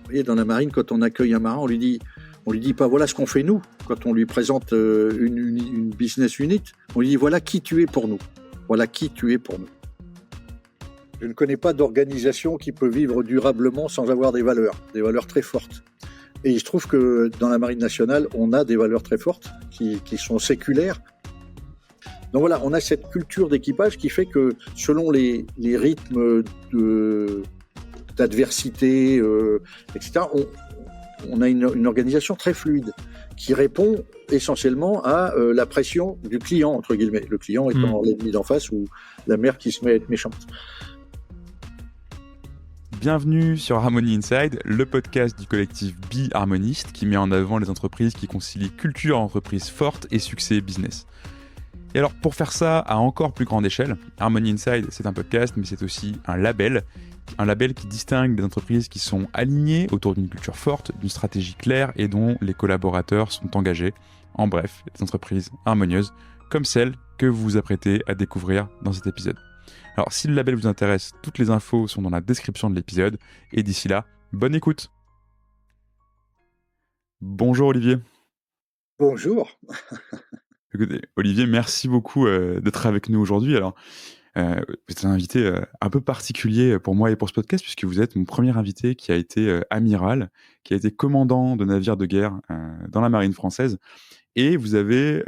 voyez, dans la marine, quand on accueille un marin, on lui dit pas voilà ce qu'on fait nous. Quand on lui présente une business unit, on lui dit voilà qui tu es pour nous. Voilà qui tu es pour nous. Je ne connais pas d'organisation qui peut vivre durablement sans avoir des valeurs très fortes. Et il se trouve que dans la marine nationale, on a des valeurs très fortes qui sont séculaires. Donc voilà, on a cette culture d'équipage qui fait que selon les rythmes d'adversité, etc., on a une organisation très fluide qui répond essentiellement à la pression du client, entre guillemets. Le client étant l'ennemi d'en face ou la mer qui se met à être méchante. Bienvenue sur Harmony Inside, le podcast du collectif Be Harmoniste qui met en avant les entreprises qui concilient culture entreprise forte et succès business. Et alors pour faire ça à encore plus grande échelle, Harmony Inside c'est un podcast mais c'est aussi un label qui distingue des entreprises qui sont alignées autour d'une culture forte, d'une stratégie claire et dont les collaborateurs sont engagés. En bref, des entreprises harmonieuses comme celle que vous vous apprêtez à découvrir dans cet épisode. Alors si le label vous intéresse, toutes les infos sont dans la description de l'épisode et d'ici là, bonne écoute. Bonjour Olivier. Bonjour. Écoutez, Olivier, merci beaucoup d'être avec nous aujourd'hui. Alors, vous êtes un invité un peu particulier pour moi et pour ce podcast, puisque vous êtes mon premier invité qui a été amiral, qui a été commandant de navire de guerre dans la marine française. Et vous avez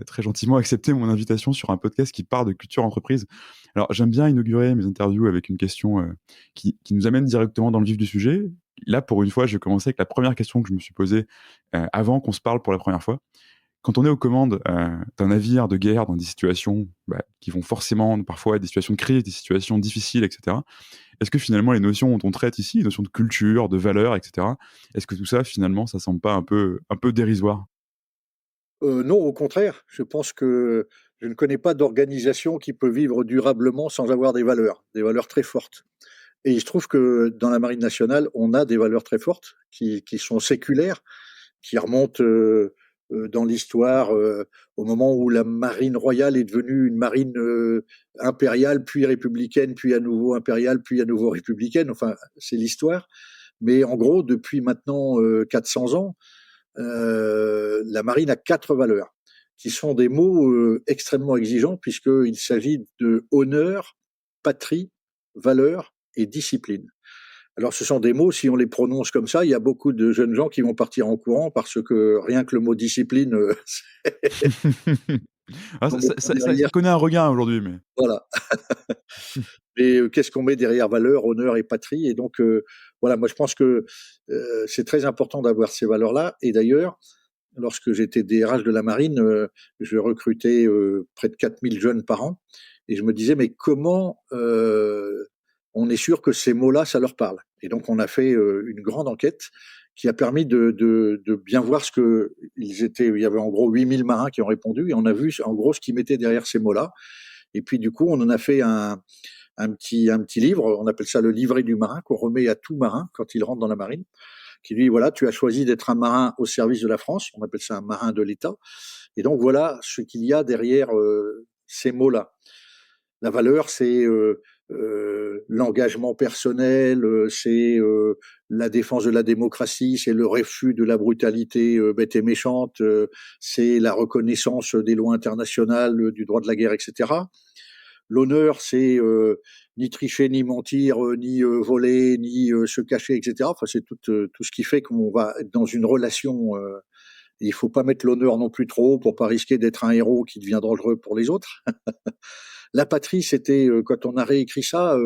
très gentiment accepté mon invitation sur un podcast qui parle de culture entreprise. Alors, j'aime bien inaugurer mes interviews avec une question qui nous amène directement dans le vif du sujet. Là, pour une fois, je vais commencer avec la première question que je me suis posée avant qu'on se parle pour la première fois. Quand on est aux commandes d'un navire de guerre dans des situations qui vont forcément parfois être des situations de crise, des situations difficiles, etc., est-ce que finalement les notions dont on traite ici, les notions de culture, de valeur, etc., est-ce que tout ça, finalement, ça semble pas un peu dérisoire ? Non, au contraire. Je pense que je ne connais pas d'organisation qui peut vivre durablement sans avoir des valeurs très fortes. Et il se trouve que dans la marine nationale, on a des valeurs très fortes qui sont séculaires, qui remontent dans l'histoire au moment où la marine royale est devenue une marine impériale, puis républicaine, puis à nouveau impériale, puis à nouveau républicaine. Enfin, c'est l'histoire. Mais en gros, depuis maintenant 400 ans, la marine a 4 valeurs, qui sont des mots extrêmement exigeants, puisqu'il s'agit de honneur, patrie, valeur et discipline. Alors ce sont des mots, si on les prononce comme ça, il y a beaucoup de jeunes gens qui vont partir en courant parce que rien que le mot discipline, ça connaît un regain aujourd'hui, mais... Voilà. Mais qu'est-ce qu'on met derrière valeur, honneur et patrie? Et donc, voilà, moi je pense que c'est très important d'avoir ces valeurs-là. Et d'ailleurs, lorsque j'étais DRH de la marine, je recrutais près de 4000 jeunes par an. Et je me disais, mais comment on est sûr que ces mots-là, ça leur parle? Et donc, on a fait une grande enquête qui a permis de bien voir ce que ils étaient. Il y avait en gros 8000 marins qui ont répondu et on a vu en gros ce qu'ils mettaient derrière ces mots-là. Et puis, du coup, on en a fait un petit livre, on appelle ça le livret du marin, qu'on remet à tout marin quand il rentre dans la marine, qui dit, voilà, tu as choisi d'être un marin au service de la France, on appelle ça un marin de l'État, et donc voilà ce qu'il y a derrière ces mots-là. La valeur, c'est l'engagement personnel, c'est la défense de la démocratie, c'est le refus de la brutalité bête et méchante, c'est la reconnaissance des lois internationales, du droit de la guerre, etc. L'honneur, c'est ni tricher, ni mentir, ni voler, ni se cacher, etc. Enfin, c'est tout ce qui fait qu'on va être dans une relation. Il ne faut pas mettre l'honneur non plus trop haut pour pas risquer d'être un héros qui devient dangereux pour les autres. La patrie, c'était, quand on a réécrit ça,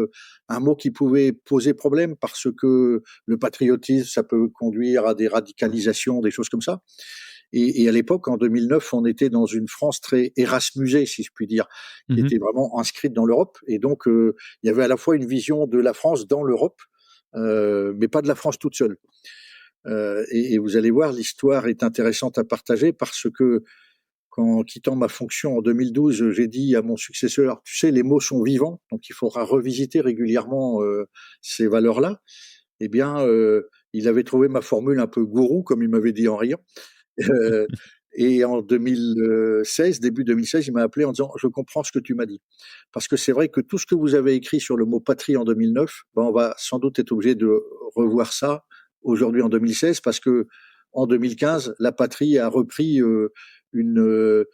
un mot qui pouvait poser problème parce que le patriotisme, ça peut conduire à des radicalisations, des choses comme ça. Et à l'époque, en 2009, on était dans une France très érasmusée, si je puis dire, qui était vraiment inscrite dans l'Europe. Et donc, il y avait à la fois une vision de la France dans l'Europe, mais pas de la France toute seule. Et vous allez voir, l'histoire est intéressante à partager parce que quand quittant ma fonction en 2012, j'ai dit à mon successeur, tu sais, les mots sont vivants, donc il faudra revisiter régulièrement ces valeurs-là. Eh bien, il avait trouvé ma formule un peu gourou, comme il m'avait dit en riant. Et en 2016, début 2016, il m'a appelé en disant « Je comprends ce que tu m'as dit ». Parce que c'est vrai que tout ce que vous avez écrit sur le mot patrie en 2009, on va sans doute être obligé de revoir ça aujourd'hui en 2016 parce que en 2015, la patrie a repris une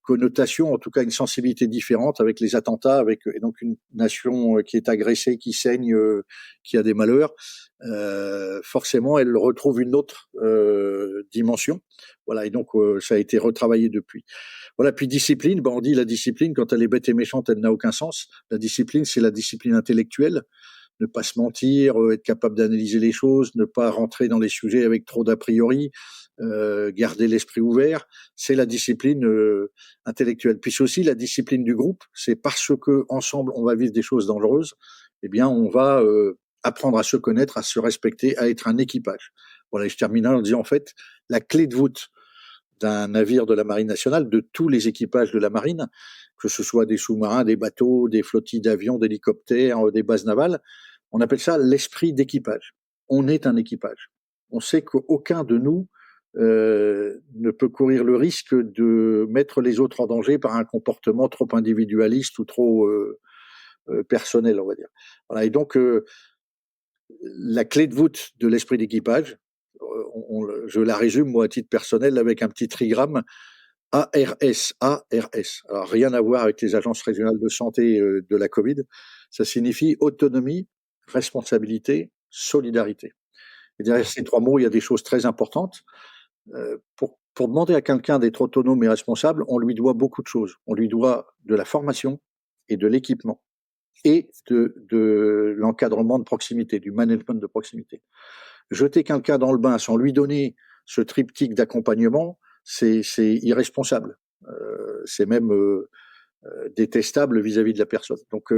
connotation, en tout cas une sensibilité différente avec les attentats, et donc une nation qui est agressée, qui saigne, qui a des malheurs. Forcément, elle retrouve une autre dimension. Voilà, et donc ça a été retravaillé depuis. Voilà, puis discipline, on dit la discipline, quand elle est bête et méchante, elle n'a aucun sens. La discipline, c'est la discipline intellectuelle. Ne pas se mentir, être capable d'analyser les choses, ne pas rentrer dans les sujets avec trop d'a priori, garder l'esprit ouvert, c'est la discipline intellectuelle. Puis c'est aussi la discipline du groupe, c'est parce que ensemble on va vivre des choses dangereuses, eh bien on va apprendre à se connaître, à se respecter, à être un équipage. Voilà, et je terminerai en disant en fait, la clé de voûte d'un navire de la Marine nationale, de tous les équipages de la Marine, que ce soit des sous-marins, des bateaux, des flottilles d'avions, d'hélicoptères, des bases navales, on appelle ça l'esprit d'équipage. On est un équipage. On sait qu'aucun de nous ne peut courir le risque de mettre les autres en danger par un comportement trop individualiste ou trop personnel, on va dire. Voilà, et donc, la clé de voûte de l'esprit d'équipage, je la résume, moi, à titre personnel, avec un petit trigramme ARS, ARS. Alors, rien à voir avec les agences régionales de santé de la Covid. Ça signifie autonomie, responsabilité, solidarité. Et derrière ces trois mots, il y a des choses très importantes. Pour demander à quelqu'un d'être autonome et responsable, on lui doit beaucoup de choses. On lui doit de la formation et de l'équipement et de l'encadrement de proximité, du management de proximité. Jeter quelqu'un dans le bain sans lui donner ce triptyque d'accompagnement, c'est irresponsable. C'est même détestable vis-à-vis de la personne. Donc,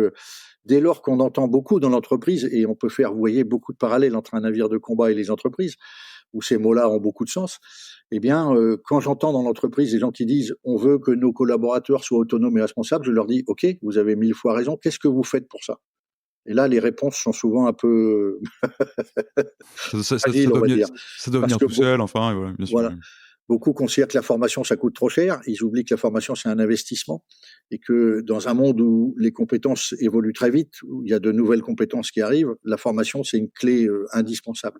dès lors qu'on entend beaucoup dans l'entreprise, et on peut faire, vous voyez, beaucoup de parallèles entre un navire de combat et les entreprises, où ces mots-là ont beaucoup de sens, eh bien, quand j'entends dans l'entreprise des gens qui disent « on veut que nos collaborateurs soient autonomes et responsables », je leur dis « ok, vous avez 1000 fois raison, qu'est-ce que vous faites pour ça ?» Et là, les réponses sont souvent un peu fragiles, on va dire. Ça doit Parce venir que tout seul, enfin, voilà, bien sûr. voilà. Beaucoup considèrent que la formation, ça coûte trop cher. Ils oublient que la formation, c'est un investissement et que dans un monde où les compétences évoluent très vite, où il y a de nouvelles compétences qui arrivent, la formation, c'est une clé indispensable.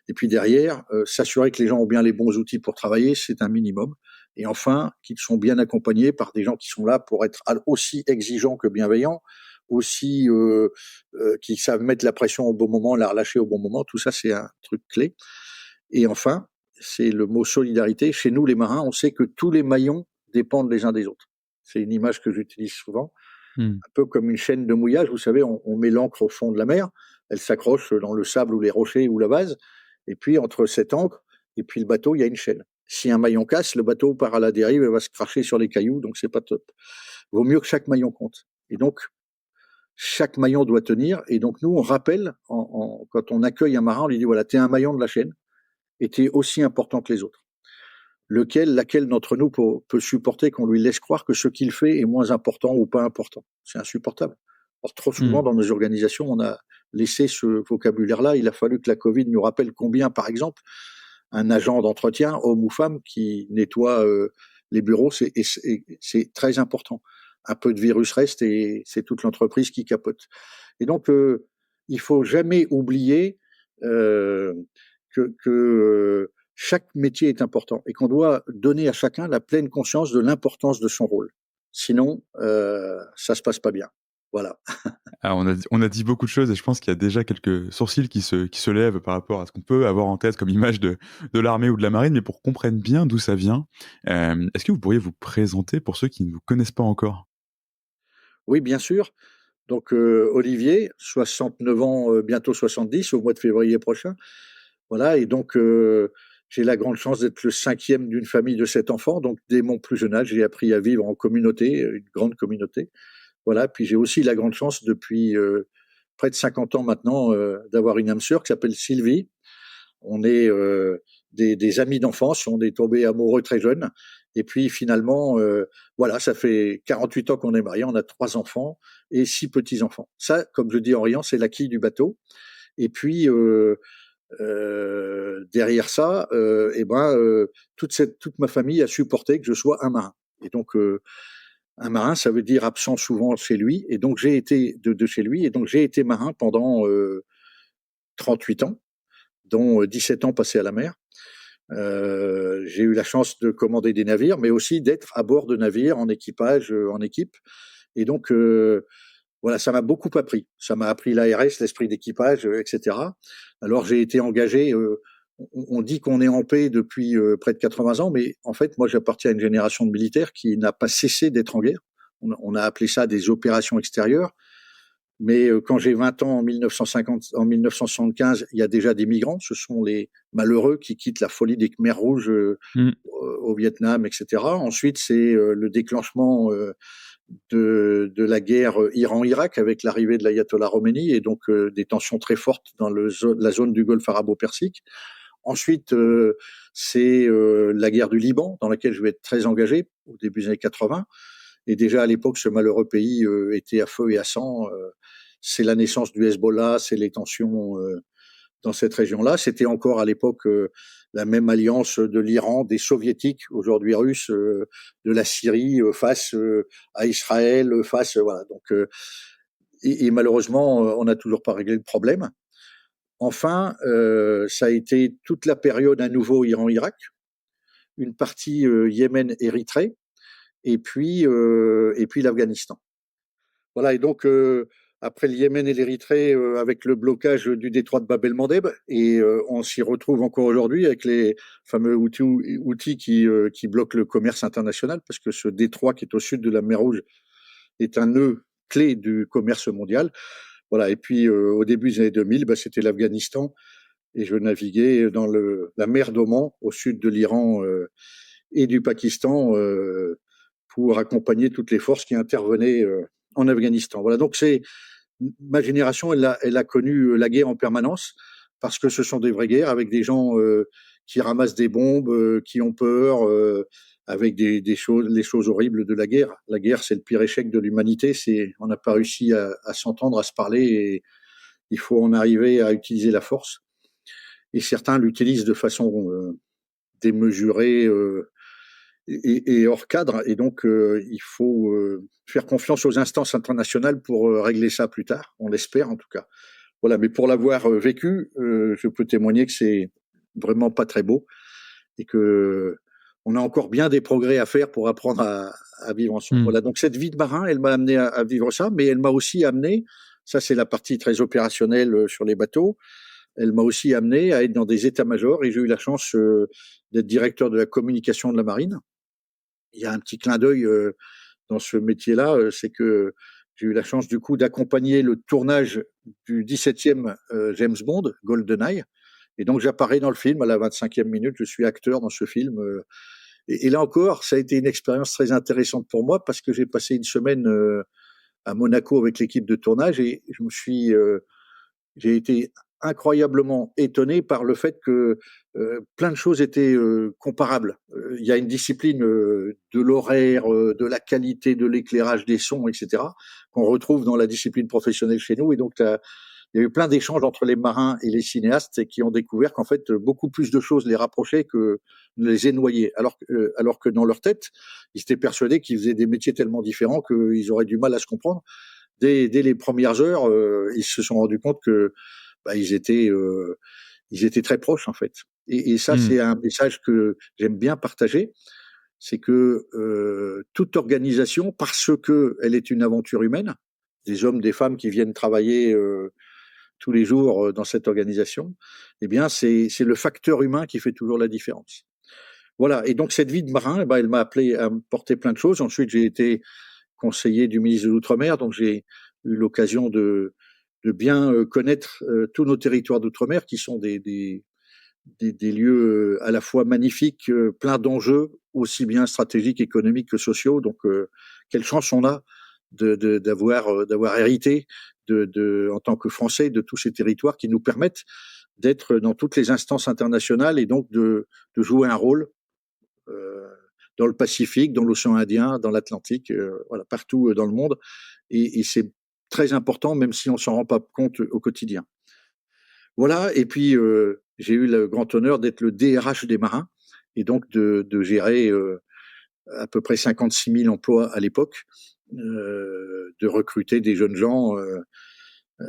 Et puis derrière, s'assurer que les gens ont bien les bons outils pour travailler, c'est un minimum. Et enfin, qu'ils sont bien accompagnés par des gens qui sont là pour être aussi exigeants que bienveillants, aussi qui savent mettre la pression au bon moment, la relâcher au bon moment. Tout ça, c'est un truc clé. Et enfin, c'est le mot solidarité. Chez nous, les marins, on sait que tous les maillons dépendent les uns des autres. C'est une image que j'utilise souvent, un peu comme une chaîne de mouillage. Vous savez, on met l'ancre au fond de la mer, elle s'accroche dans le sable ou les rochers ou la vase, et puis entre cette ancre et puis le bateau, il y a une chaîne. Si un maillon casse, le bateau part à la dérive et va se cracher sur les cailloux, donc c'est pas top. Vaut mieux que chaque maillon compte. Et donc, chaque maillon doit tenir, et donc nous, on rappelle, quand on accueille un marin, on lui dit, voilà, t'es un maillon de la chaîne, et t'es aussi important que les autres. Laquelle d'entre nous peut supporter qu'on lui laisse croire que ce qu'il fait est moins important ou pas important? C'est insupportable. Or, trop souvent, dans nos organisations, on a laissé ce vocabulaire-là. Il a fallu que la Covid nous rappelle combien, par exemple, un agent d'entretien, homme ou femme, qui nettoie les bureaux, c'est très important. Un peu de virus reste et c'est toute l'entreprise qui capote. Et donc, il faut jamais oublier que chaque métier est important et qu'on doit donner à chacun la pleine conscience de l'importance de son rôle. Sinon, ça se passe pas bien. Voilà. Alors on a dit beaucoup de choses et je pense qu'il y a déjà quelques sourcils qui se lèvent par rapport à ce qu'on peut avoir en tête comme image de l'armée ou de la marine, mais pour qu'on comprenne bien d'où ça vient, est-ce que vous pourriez vous présenter pour ceux qui ne vous connaissent pas encore? Oui, bien sûr. Donc, Olivier, 69 ans, bientôt 70, au mois de février prochain. Voilà, et donc, j'ai la grande chance d'être le 5e d'une famille de 7 enfants. Donc, dès mon plus jeune âge, j'ai appris à vivre en communauté, une grande communauté. Voilà, puis j'ai aussi la grande chance depuis près de 50 ans maintenant d'avoir une âme sœur qui s'appelle Sylvie. On est des amis d'enfance, on est tombés amoureux très jeunes. Et puis finalement, voilà, ça fait 48 ans qu'on est mariés, on a 3 enfants et 6 petits-enfants. Ça, comme je dis en riant, c'est la quille du bateau. Et puis, derrière ça, toute ma famille a supporté que je sois un marin. Et donc, un marin, ça veut dire absent souvent chez lui. Et donc, j'ai été de chez lui. Et donc, j'ai été marin pendant 38 ans. dont 17 ans passés à la mer. J'ai eu la chance de commander des navires, mais aussi d'être à bord de navires en équipage, en équipe. Et donc, voilà, ça m'a beaucoup appris. Ça m'a appris l'ARS, l'esprit d'équipage, etc. Alors, j'ai été engagé. On dit qu'on est en paix depuis près de 80 ans, mais en fait, moi, j'appartiens à une génération de militaires qui n'a pas cessé d'être en guerre. On a appelé ça des opérations extérieures. Mais quand j'ai 20 ans, en 1950, en 1975, il y a déjà des migrants. Ce sont les malheureux qui quittent la folie des Khmers rouges au Vietnam, etc. Ensuite, c'est le déclenchement de la guerre Iran-Irak avec l'arrivée de l'ayatollah Khomeini et donc des tensions très fortes dans la zone du Golfe arabo-persique. Ensuite, c'est la guerre du Liban, dans laquelle je vais être très engagé au début des années 80. Et déjà à l'époque, ce malheureux pays était à feu et à sang. C'est la naissance du Hezbollah, c'est les tensions dans cette région-là. C'était encore à l'époque la même alliance de l'Iran, des soviétiques, aujourd'hui russes, de la Syrie face à Israël, face voilà. Donc et malheureusement, on n'a toujours pas réglé le problème. Enfin, ça a été toute la période à nouveau Iran-Irak, une partie Yémen-Érythrée, et puis l'Afghanistan. Voilà, et donc après le Yémen et l'Érythrée, avec le blocage du détroit de Bab el-Mandeb, et on s'y retrouve encore aujourd'hui avec les fameux outils qui bloquent le commerce international, parce que ce détroit qui est au sud de la mer Rouge est un nœud clé du commerce mondial. Voilà, et puis au début des années 2000, c'était l'Afghanistan, et je naviguais dans la mer d'Oman, au sud de l'Iran et du Pakistan, pour accompagner toutes les forces qui intervenaient en Afghanistan. Voilà, donc c'est ma génération, elle a connu la guerre en permanence parce que ce sont des vraies guerres avec des gens qui ramassent des bombes, qui ont peur, avec les choses horribles de la guerre. La guerre, c'est le pire échec de l'humanité. On n'a pas réussi à s'entendre, à se parler, et il faut en arriver à utiliser la force. Et certains l'utilisent de façon démesurée. Et hors cadre. Et donc, il faut faire confiance aux instances internationales pour régler ça plus tard. On l'espère, en tout cas. Voilà. Mais pour l'avoir vécu, je peux témoigner que c'est vraiment pas très beau et que on a encore bien des progrès à faire pour apprendre à vivre ensemble. Voilà. Donc, cette vie de marin, elle m'a amené à vivre ça, mais elle m'a aussi amené, ça c'est la partie très opérationnelle sur les bateaux, elle m'a aussi amené à être dans des états-majors, et j'ai eu la chance d'être directeur de la communication de la marine. Il y a un petit clin d'œil dans ce métier-là, c'est que j'ai eu la chance du coup d'accompagner le tournage du 17e James Bond, GoldenEye. Et donc j'apparais dans le film à la 25e minute, je suis acteur dans ce film. Et là encore, ça a été une expérience très intéressante pour moi parce que j'ai passé une semaine à Monaco avec l'équipe de tournage, et j'ai été incroyablement étonné par le fait que plein de choses étaient comparables. Il y a une discipline de l'horaire, de la qualité de l'éclairage des sons, etc., qu'on retrouve dans la discipline professionnelle chez nous. Et donc, il y a eu plein d'échanges entre les marins et les cinéastes qui ont découvert qu'en fait, beaucoup plus de choses les rapprochaient que ne les noyaient. Alors que dans leur tête, ils étaient persuadés qu'ils faisaient des métiers tellement différents qu'ils auraient du mal à se comprendre. Dès les premières heures, ils se sont rendus compte que ils étaient très proches en fait. Et ça, c'est un message que j'aime bien partager, c'est que toute organisation, parce que elle est une aventure humaine, des hommes, des femmes qui viennent travailler tous les jours dans cette organisation, eh bien, c'est le facteur humain qui fait toujours la différence. Voilà. Et donc cette vie de marin, elle m'a appelé à me porter plein de choses. Ensuite, j'ai été conseiller du ministre de l'Outre-mer, donc j'ai eu l'occasion de bien connaître tous nos territoires d'outre-mer, qui sont des lieux à la fois magnifiques, pleins d'enjeux, aussi bien stratégiques, économiques que sociaux. Donc, quelle chance on a d'avoir hérité en tant que Français de tous ces territoires qui nous permettent d'être dans toutes les instances internationales et donc de jouer un rôle dans le Pacifique, dans l'océan Indien, dans l'Atlantique, voilà, partout dans le monde. Et c'est très important, même si on s'en rend pas compte au quotidien. Voilà. Et puis j'ai eu le grand honneur d'être le DRH des marins et donc de gérer à peu près 56 000 emplois à l'époque, de recruter des jeunes gens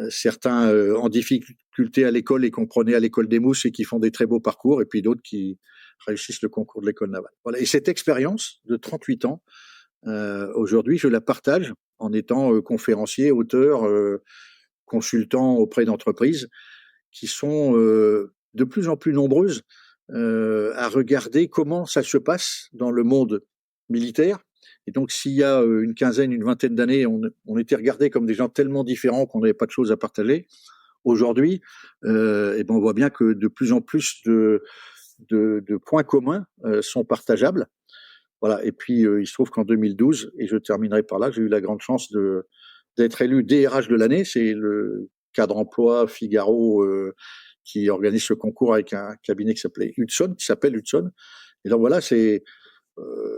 certains en difficulté à l'école et qu'on prenait à l'école des Mousses et qui font des très beaux parcours, et puis d'autres qui réussissent le concours de l'école navale. Voilà. Et cette expérience de 38 ans, aujourd'hui, je la partage en étant conférencier, auteur, consultant auprès d'entreprises qui sont de plus en plus nombreuses à regarder comment ça se passe dans le monde militaire. Et donc, s'il y a une quinzaine, une vingtaine d'années, on était regardés comme des gens tellement différents qu'on n'avait pas de choses à partager. Aujourd'hui, eh ben on voit bien que de plus en plus de points communs sont partageables. Voilà. Et puis, il se trouve qu'en 2012, et je terminerai par là, j'ai eu la grande chance d'être élu DRH de l'année. C'est le cadre emploi Figaro qui organise ce concours avec un cabinet qui s'appelle Hudson. Et donc voilà, c'est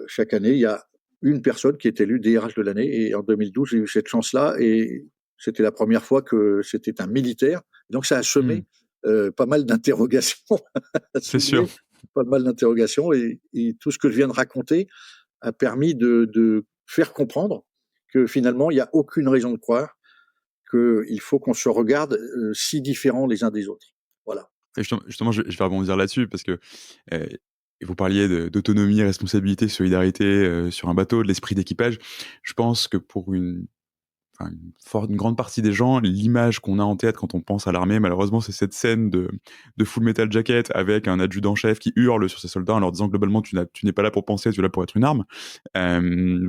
chaque année, il y a une personne qui est élue DRH de l'année. Et en 2012, j'ai eu cette chance-là. Et c'était la première fois que c'était un militaire. Donc ça a semé pas mal d'interrogations. C'est sûr. Pas mal d'interrogations. Et tout ce que je viens de raconter a permis de faire comprendre que finalement, il n'y a aucune raison de croire qu'il faut qu'on se regarde si différents les uns des autres. Voilà. Et justement, je vais rebondir là-dessus parce que vous parliez d'autonomie, responsabilité, solidarité sur un bateau, de l'esprit d'équipage. Je pense que pour une grande partie des gens, l'image qu'on a en tête quand on pense à l'armée, malheureusement, c'est cette scène de Full Metal Jacket avec un adjudant-chef qui hurle sur ses soldats en leur disant globalement tu n'es pas là pour penser, tu es là pour être une arme,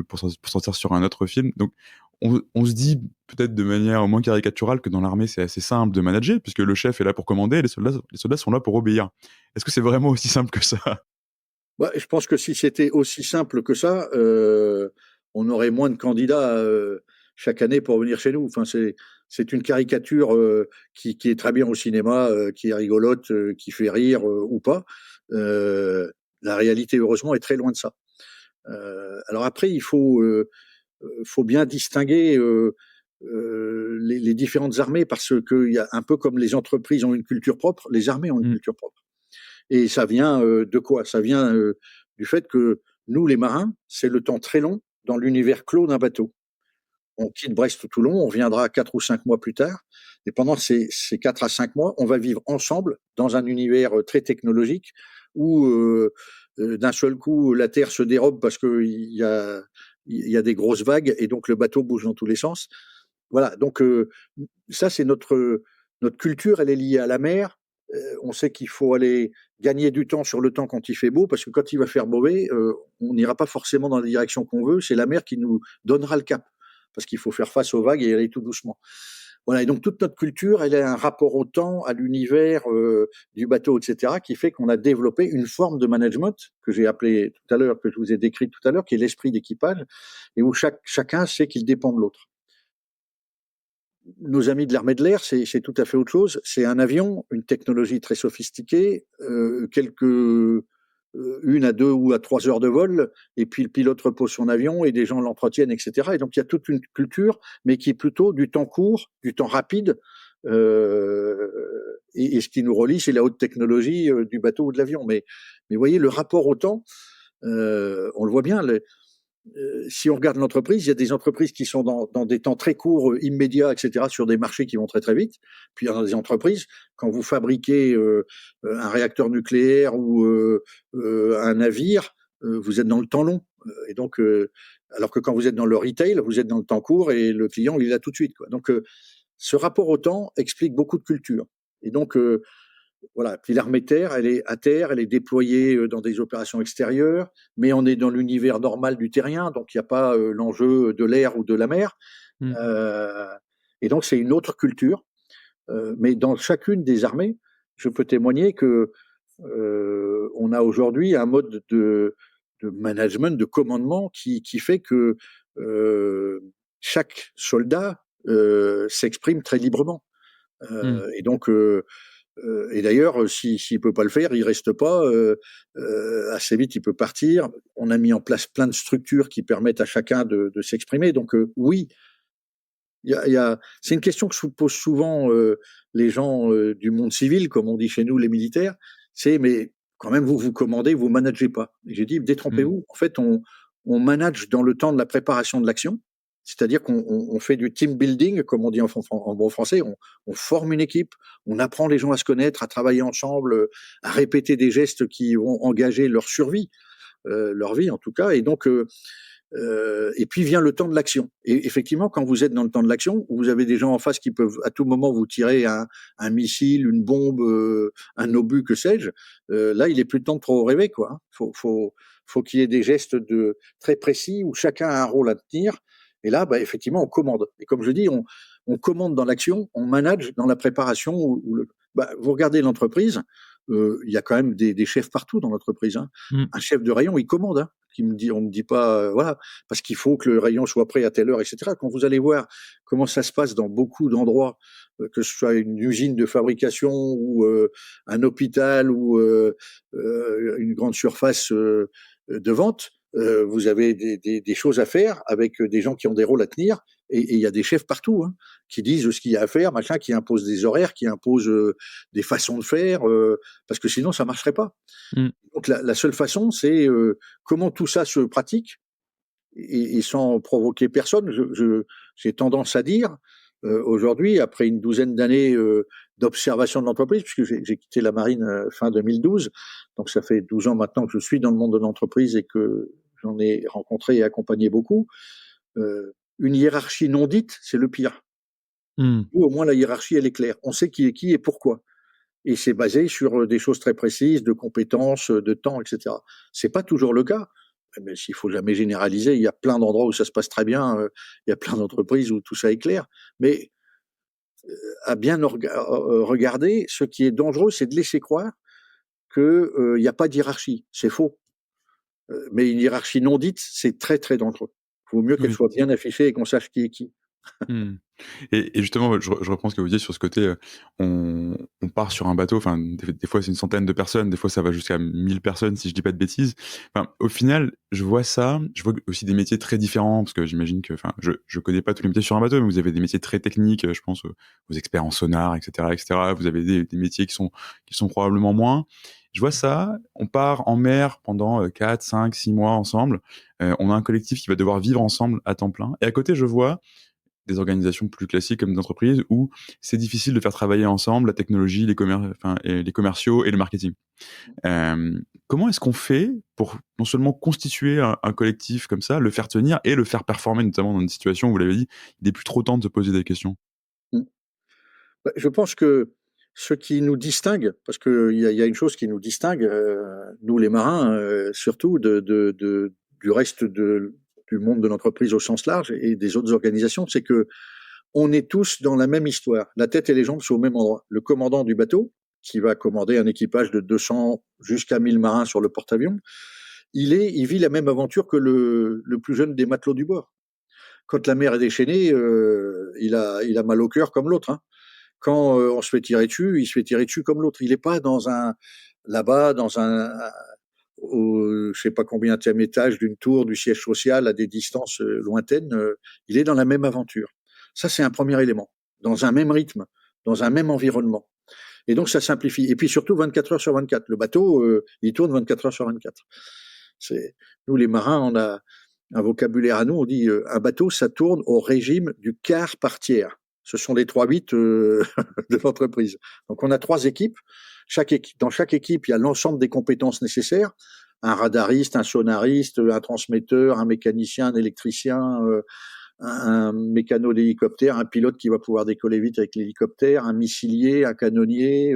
pour sortir sur un autre film. Donc on se dit peut-être de manière moins caricaturale que dans l'armée c'est assez simple de manager puisque le chef est là pour commander et les soldats sont là pour obéir. Est-ce que c'est vraiment aussi simple que ça? Ouais, je pense que si c'était aussi simple que ça, on aurait moins de candidats chaque année pour venir chez nous. Enfin, c'est une caricature qui est très bien au cinéma, qui est rigolote, qui fait rire ou pas. La réalité, heureusement, est très loin de ça. Alors après, il faut bien distinguer les différentes armées parce qu'il y a un peu comme les entreprises ont une culture propre, les armées ont une culture propre. Et ça vient de quoi? Ça vient du fait que nous, les marins, c'est le temps très long dans l'univers clos d'un bateau. On quitte Brest-Toulon, on reviendra 4 ou 5 mois plus tard. Et pendant ces 4 à 5 mois, on va vivre ensemble dans un univers très technologique où d'un seul coup, la Terre se dérobe parce qu'il y a des grosses vagues et donc le bateau bouge dans tous les sens. Voilà, donc ça, c'est notre culture, elle est liée à la mer. On sait qu'il faut aller gagner du temps sur le temps quand il fait beau, parce que quand il va faire mauvais, on n'ira pas forcément dans la direction qu'on veut. C'est la mer qui nous donnera le cap, parce qu'il faut faire face aux vagues et aller tout doucement. Voilà, et donc toute notre culture, elle a un rapport au temps, à l'univers du bateau, etc., qui fait qu'on a développé une forme de management que j'ai appelé tout à l'heure, que je vous ai décrit tout à l'heure, qui est l'esprit d'équipage, et où chacun sait qu'il dépend de l'autre. Nos amis de l'armée de l'air, c'est tout à fait autre chose. C'est un avion, une technologie très sophistiquée, une à 2 ou à 3 heures de vol, et puis le pilote repose son avion et des gens l'entretiennent, etc. Et donc il y a toute une culture, mais qui est plutôt du temps court, du temps rapide. Et ce qui nous relie, c'est la haute technologie du bateau ou de l'avion. Mais vous voyez, le rapport au temps, on le voit bien. Si on regarde l'entreprise, il y a des entreprises qui sont dans des temps très courts, immédiats, etc., sur des marchés qui vont très très vite. Puis il y a des entreprises, quand vous fabriquez un réacteur nucléaire ou un navire, vous êtes dans le temps long. Et donc, alors que quand vous êtes dans le retail, vous êtes dans le temps court et le client, il est là tout de suite, quoi. Donc, ce rapport au temps explique beaucoup de culture. Et donc, voilà. Puis l'armée de terre, elle est à terre, elle est déployée dans des opérations extérieures, mais on est dans l'univers normal du terrien, donc il n'y a pas l'enjeu de l'air ou de la mer. Euh, et donc c'est une autre culture. Mais dans chacune des armées, je peux témoigner que on a aujourd'hui un mode de management, de commandement qui fait que chaque soldat s'exprime très librement. Et donc et d'ailleurs, s'il peut pas le faire, il reste pas. Assez vite, il peut partir. On a mis en place plein de structures qui permettent à chacun de s'exprimer. Donc oui, c'est une question que se posent souvent les gens du monde civil, comme on dit chez nous, les militaires. C'est mais quand même vous commandez, vous managez pas. Et j'ai dit détrompez-vous. En fait, on manage dans le temps de la préparation de l'action. C'est-à-dire qu'on fait du team building, comme on dit en bon français, on forme une équipe, on apprend les gens à se connaître, à travailler ensemble, à répéter des gestes qui vont engager leur survie, leur vie en tout cas. Et puis vient le temps de l'action. Et effectivement, quand vous êtes dans le temps de l'action, vous avez des gens en face qui peuvent à tout moment vous tirer un missile, une bombe, un obus, que sais-je. Là, il est plus temps de trop rêver, quoi. Faut qu'il y ait des gestes très précis où chacun a un rôle à tenir. Et là, effectivement, on commande. Et comme je dis, on commande dans l'action, on manage dans la préparation. Vous regardez l'entreprise, il y a quand même des chefs partout dans l'entreprise. Hein. Un chef de rayon, il commande. Hein. On me dit pas, voilà, parce qu'il faut que le rayon soit prêt à telle heure, etc. Quand vous allez voir comment ça se passe dans beaucoup d'endroits, que ce soit une usine de fabrication ou un hôpital ou une grande surface de vente, vous avez des choses à faire avec des gens qui ont des rôles à tenir, et il y a des chefs partout, hein, qui disent ce qu'il y a à faire, machin, qui imposent des horaires, qui imposent des façons de faire, parce que sinon ça marcherait pas. Donc la seule façon, c'est comment tout ça se pratique, et sans provoquer personne. J'ai tendance à dire aujourd'hui, après une douzaine d'années d'observation de l'entreprise, puisque j'ai quitté la marine fin 2012, donc ça fait 12 ans maintenant que je suis dans le monde de l'entreprise et que j'en ai rencontré et accompagné beaucoup. Une hiérarchie non dite, c'est le pire. Ou au moins la hiérarchie, elle est claire. On sait qui est qui et pourquoi. Et c'est basé sur des choses très précises, de compétences, de temps, etc. C'est pas toujours le cas, mais s'il faut jamais généraliser, il y a plein d'endroits où ça se passe très bien, il y a plein d'entreprises où tout ça est clair. Mais à bien regarder, ce qui est dangereux, c'est de laisser croire qu'il n'y a pas de hiérarchie. C'est faux. Mais une hiérarchie non dite, c'est très très dangereux. Il vaut mieux qu'elle Oui. soit bien affichée et qu'on sache qui est qui. Et justement, je reprends ce que vous disiez sur ce côté, on part sur un bateau, enfin, des fois c'est une centaine de personnes, des fois ça va jusqu'à 1000 personnes, si je dis pas de bêtises. Enfin, au final, je vois ça, je vois aussi des métiers très différents, parce que j'imagine que, enfin, je connais pas tous les métiers sur un bateau, mais vous avez des métiers très techniques, je pense aux experts en sonar, etc., etc. Vous avez des métiers qui sont probablement moins. Je vois ça, on part en mer pendant 4, 5, 6 mois ensemble, on a un collectif qui va devoir vivre ensemble à temps plein, et à côté, je vois des organisations plus classiques comme des entreprises où c'est difficile de faire travailler ensemble la technologie, les commerciaux et le marketing. Comment est-ce qu'on fait pour non seulement constituer un collectif comme ça, le faire tenir et le faire performer, notamment dans une situation où, vous l'avez dit, il n'est plus trop temps de se poser des questions? Je pense que ce qui nous distingue, parce qu'il y a une chose qui nous distingue, nous les marins, surtout du reste du monde de l'entreprise au sens large et des autres organisations, c'est que on est tous dans la même histoire. La tête et les jambes sont au même endroit. Le commandant du bateau, qui va commander un équipage de 200 jusqu'à 1000 marins sur le porte-avions, il vit la même aventure que le plus jeune des matelots du bord. Quand la mer est déchaînée, il a mal au cœur comme l'autre, hein. Quand on se fait tirer dessus, il se fait tirer dessus comme l'autre. Il n'est pas là-bas, je sais pas combien de étage d'une tour du siège social à des distances lointaines. Il est dans la même aventure. Ça, c'est un premier élément. Dans un même rythme, dans un même environnement. Et donc, ça simplifie. Et puis surtout, 24 heures sur 24. Le bateau, il tourne 24 heures sur 24. Nous, les marins, on a un vocabulaire à nous. On dit un bateau, ça tourne au régime du quart par tiers. Ce sont les 3/8 de l'entreprise. Donc, on a 3 équipes. Dans chaque équipe, il y a l'ensemble des compétences nécessaires. Un radariste, un sonariste, un transmetteur, un mécanicien, un électricien, un mécano d'hélicoptère, un pilote qui va pouvoir décoller vite avec l'hélicoptère, un missilier, un canonnier,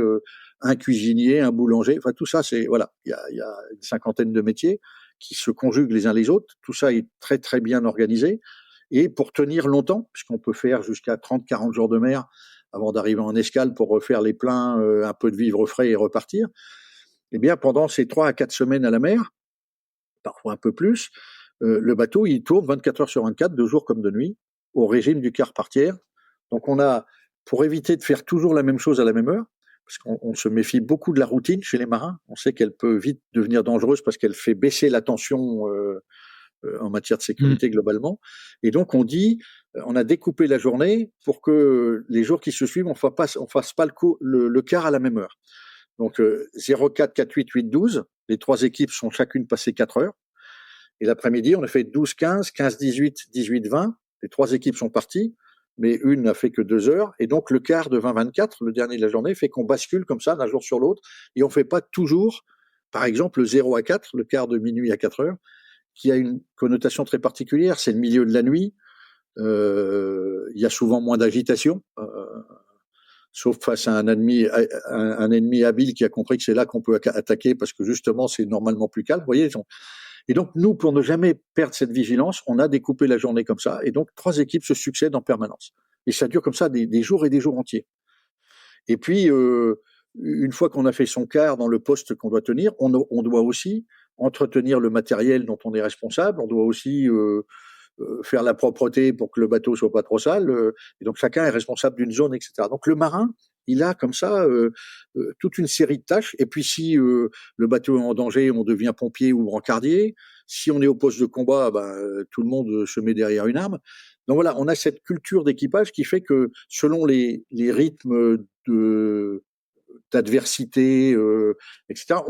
un cuisinier, un boulanger. Enfin, tout ça, voilà, il y a une cinquantaine de métiers qui se conjuguent les uns les autres. Tout ça est très, très bien organisé. Et pour tenir longtemps, puisqu'on peut faire jusqu'à 30, 40 jours de mer avant d'arriver en escale pour refaire les pleins, un peu de vivre frais et repartir, eh bien, pendant ces 3 à 4 semaines à la mer, parfois un peu plus, le bateau, il tourne 24 heures sur 24, de jour comme de nuit, au régime du quart par tiers. Donc, pour éviter de faire toujours la même chose à la même heure, parce qu'on se méfie beaucoup de la routine chez les marins, on sait qu'elle peut vite devenir dangereuse parce qu'elle fait baisser la tension en matière de sécurité globalement. Et donc, on a découpé la journée pour que les jours qui se suivent, on fasse pas le quart à la même heure. Donc 04, 4, 8, 8, 12, les 3 équipes sont chacune passées 4 heures. Et l'après-midi, on a fait 12, 15, 15, 18, 18, 20. Les 3 équipes sont parties, mais une n'a fait que 2 heures. Et donc, le quart de 20-24, le dernier de la journée, fait qu'on bascule comme ça d'un jour sur l'autre. Et on ne fait pas toujours, par exemple, le 0 à 4, le quart de minuit à 4 heures, qui a une connotation très particulière. C'est le milieu de la nuit. Il y a souvent moins d'agitation, sauf face à un ennemi habile qui a compris que c'est là qu'on peut attaquer parce que justement, c'est normalement plus calme. Vous voyez, et donc, nous, pour ne jamais perdre cette vigilance, on a découpé la journée comme ça. Et donc, 3 équipes se succèdent en permanence. Et ça dure comme ça des jours et des jours entiers. Et puis, une fois qu'on a fait son quart dans le poste qu'on doit tenir, on doit aussi entretenir le matériel dont on est responsable. On doit aussi faire la propreté pour que le bateau soit pas trop sale. Et donc, chacun est responsable d'une zone, etc. Donc, le marin, il a comme ça toute une série de tâches. Et puis, si le bateau est en danger, on devient pompier ou brancardier. Si on est au poste de combat, tout le monde se met derrière une arme. Donc voilà, on a cette culture d'équipage qui fait que selon les rythmes d'adversité, etc.,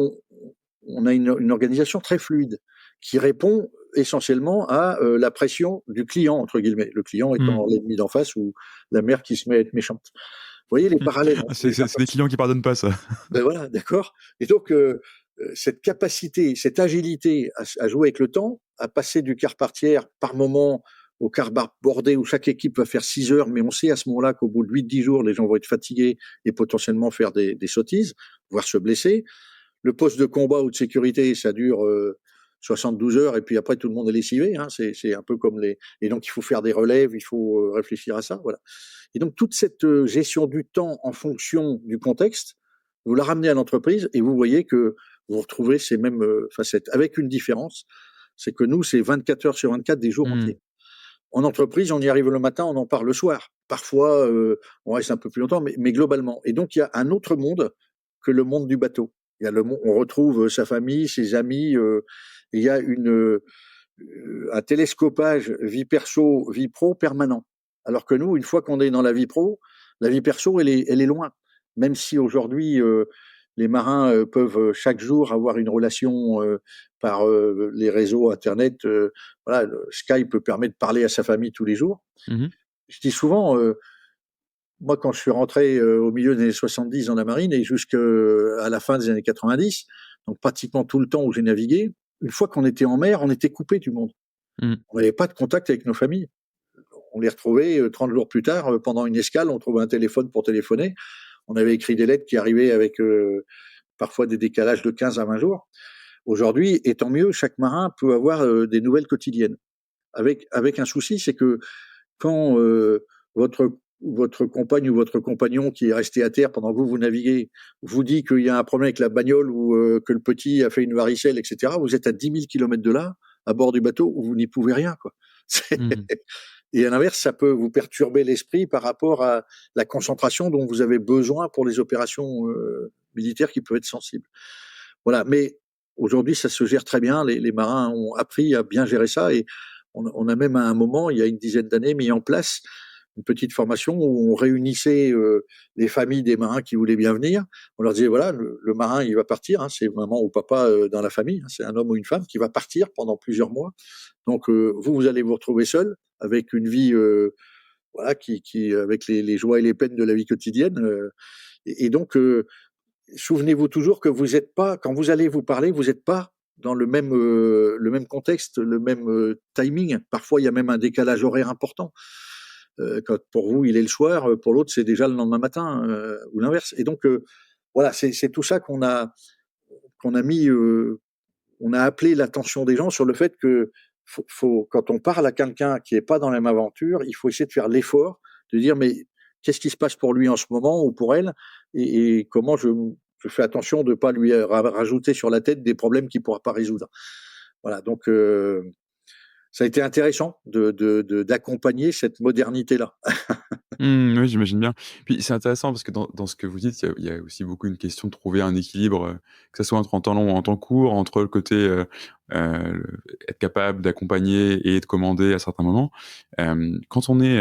on a une organisation très fluide qui répond essentiellement à la pression du client, entre guillemets. Le client étant l'ennemi d'en face ou la mère qui se met à être méchante. Vous voyez les parallèles. C'est des clients qui pardonnent pas ça. Ben voilà, d'accord. Et donc, cette capacité, cette agilité à jouer avec le temps, à passer du quart par tiers par moment au quart bordé où chaque équipe va faire 6 heures, mais on sait à ce moment-là qu'au bout de 8-10 jours, les gens vont être fatigués et potentiellement faire des sottises, voire se blesser. Le poste de combat ou de sécurité, ça dure 72 heures et puis après tout le monde est lessivé. Hein, c'est un peu comme les. Et donc il faut faire des relèves, il faut réfléchir à ça, voilà. Et donc toute cette gestion du temps en fonction du contexte, vous la ramenez à l'entreprise et vous voyez que vous retrouvez ces mêmes facettes, avec une différence, c'est que nous c'est 24 heures sur 24 des jours entiers. En entreprise, on y arrive le matin, on en parle le soir. Parfois, on reste un peu plus longtemps, mais globalement. Et donc il y a un autre monde que le monde du bateau. Il y a on retrouve sa famille, ses amis. Il y a un télescopage vie perso, vie pro permanent. Alors que nous, une fois qu'on est dans la vie pro, la vie perso, elle est loin. Même si aujourd'hui, les marins peuvent chaque jour avoir une relation par les réseaux Internet. Voilà, Skype permet de parler à sa famille tous les jours. Je dis souvent, moi, quand je suis rentré au milieu des années 70 dans la marine et jusqu'à la fin des années 90, donc pratiquement tout le temps où j'ai navigué, une fois qu'on était en mer, on était coupé du monde. On n'avait pas de contact avec nos familles. On les retrouvait 30 jours plus tard, pendant une escale, on trouvait un téléphone pour téléphoner. On avait écrit des lettres qui arrivaient avec parfois des décalages de 15 à 20 jours. Aujourd'hui, et tant mieux, chaque marin peut avoir des nouvelles quotidiennes. Avec un souci, c'est que quand votre compagne ou votre compagnon qui est resté à terre pendant que vous naviguez vous dit qu'il y a un problème avec la bagnole ou que le petit a fait une varicelle, etc., vous êtes à 10 000 km de là, à bord du bateau, où vous n'y pouvez rien, quoi. Et à l'inverse, ça peut vous perturber l'esprit par rapport à la concentration dont vous avez besoin pour les opérations militaires qui peuvent être sensibles. Voilà, mais aujourd'hui, ça se gère très bien. Les marins ont appris à bien gérer ça et on a même à un moment, il y a une dizaine d'années, mis en place une petite formation où on réunissait les familles des marins qui voulaient bien venir. On leur disait, voilà, le marin, il va partir, hein, c'est maman ou papa dans la famille, hein, c'est un homme ou une femme qui va partir pendant plusieurs mois. Donc, vous allez vous retrouver seul avec une vie voilà, qui avec les joies et les peines de la vie quotidienne. Et donc, souvenez-vous toujours que vous n'êtes pas, quand vous allez vous parler, vous n'êtes pas dans le même contexte, le même timing. Parfois, il y a même un décalage horaire important. Quand pour vous, il est le soir, pour l'autre, c'est déjà le lendemain matin, ou l'inverse. Et donc, voilà, c'est tout ça qu'on a mis, on a appelé l'attention des gens sur le fait que quand on parle à quelqu'un qui n'est pas dans la même aventure, il faut essayer de faire l'effort de dire, mais qu'est-ce qui se passe pour lui en ce moment ou pour elle, et comment je fais attention de ne pas lui rajouter sur la tête des problèmes qu'il ne pourra pas résoudre. Voilà, donc ça a été intéressant d'accompagner cette modernité-là. Oui, j'imagine bien. Puis c'est intéressant parce que dans ce que vous dites, il y a aussi beaucoup une question de trouver un équilibre, que ce soit en temps long ou en temps court, entre le côté être capable d'accompagner et de commander à certains moments. Quand on est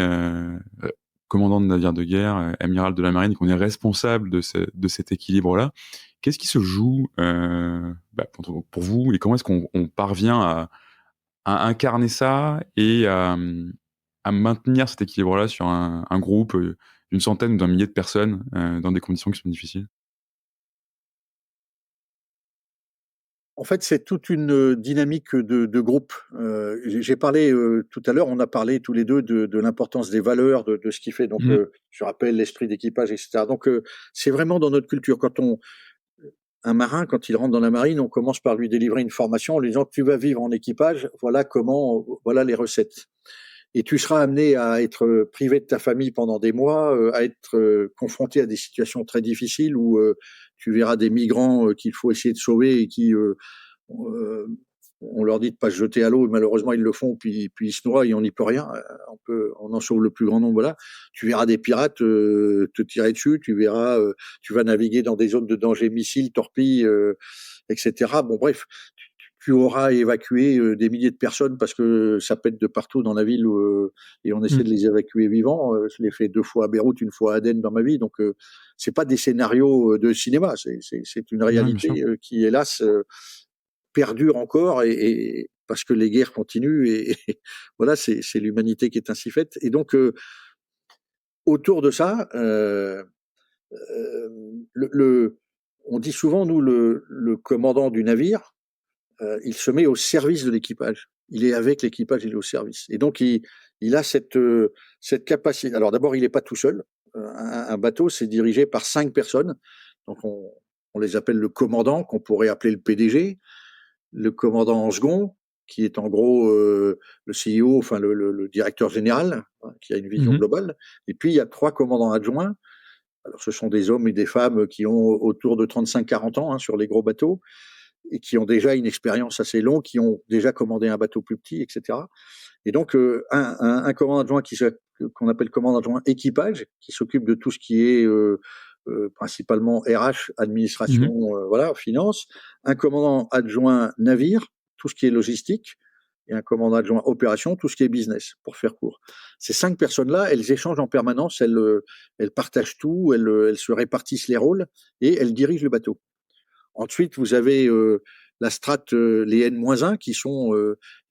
commandant de navire de guerre, amiral de la marine, qu'on est responsable de cet équilibre-là, qu'est-ce qui se joue pour vous et comment est-ce qu'on parvient à incarner ça et à maintenir cet équilibre-là sur un groupe d'une centaine ou d'un millier de personnes dans des conditions qui sont difficiles? En fait, c'est toute une dynamique de groupe. J'ai parlé tout à l'heure, on a parlé tous les deux de l'importance des valeurs, de ce qui fait. Donc, Mmh. je rappelle l'esprit d'équipage, etc. Donc, c'est vraiment dans notre culture. Un marin, quand il rentre dans la marine, on commence par lui délivrer une formation en lui disant: tu vas vivre en équipage, voilà les recettes. Et tu seras amené à être privé de ta famille pendant des mois, à être confronté à des situations très difficiles où tu verras des migrants qu'il faut essayer de sauver et qui euh, on leur dit de pas se jeter à l'eau, malheureusement ils le font, puis ils se noient et on n'y peut rien. On en sauve le plus grand nombre là. Tu verras des pirates te tirer dessus, tu vas naviguer dans des zones de danger, missiles, torpilles, etc. Bon bref, tu auras évacué des milliers de personnes parce que ça pète de partout dans la ville et on essaie Mmh. de les évacuer vivants. Je l'ai fait 2 fois à Beyrouth, une fois à Aden dans ma vie, donc c'est pas des scénarios de cinéma, c'est une Ouais, bien sûr. réalité qui hélas perdure encore et parce que les guerres continuent et voilà, c'est l'humanité qui est ainsi faite. Et donc autour de ça, le on dit souvent, nous, le commandant du navire, il se met au service de l'équipage. Il est avec l'équipage, il est au service. Et donc, il a cette capacité. Alors, d'abord, il n'est pas tout seul. Un bateau, c'est dirigé par 5 personnes. Donc, on les appelle le commandant, qu'on pourrait appeler le PDG, le commandant en second, qui est en gros le CEO, enfin le directeur général, hein, qui a une vision Mmh. globale. Et puis, il y a 3 commandants adjoints. Alors, ce sont des hommes et des femmes qui ont autour de 35-40 ans, hein, sur les gros bateaux et qui ont déjà une expérience assez longue, qui ont déjà commandé un bateau plus petit, etc. Et donc, un commandant adjoint qu'on appelle commandant adjoint équipage, qui s'occupe de tout ce qui est principalement RH, administration, Mmh. voilà, finance. Un commandant adjoint navire, tout ce qui est logistique. Et un commandant adjoint opération, tout ce qui est business, pour faire court. Ces 5 personnes-là, elles échangent en permanence, elles partagent tout, elles se répartissent les rôles et elles dirigent le bateau. Ensuite, vous avez la strate, les N-1, qui sont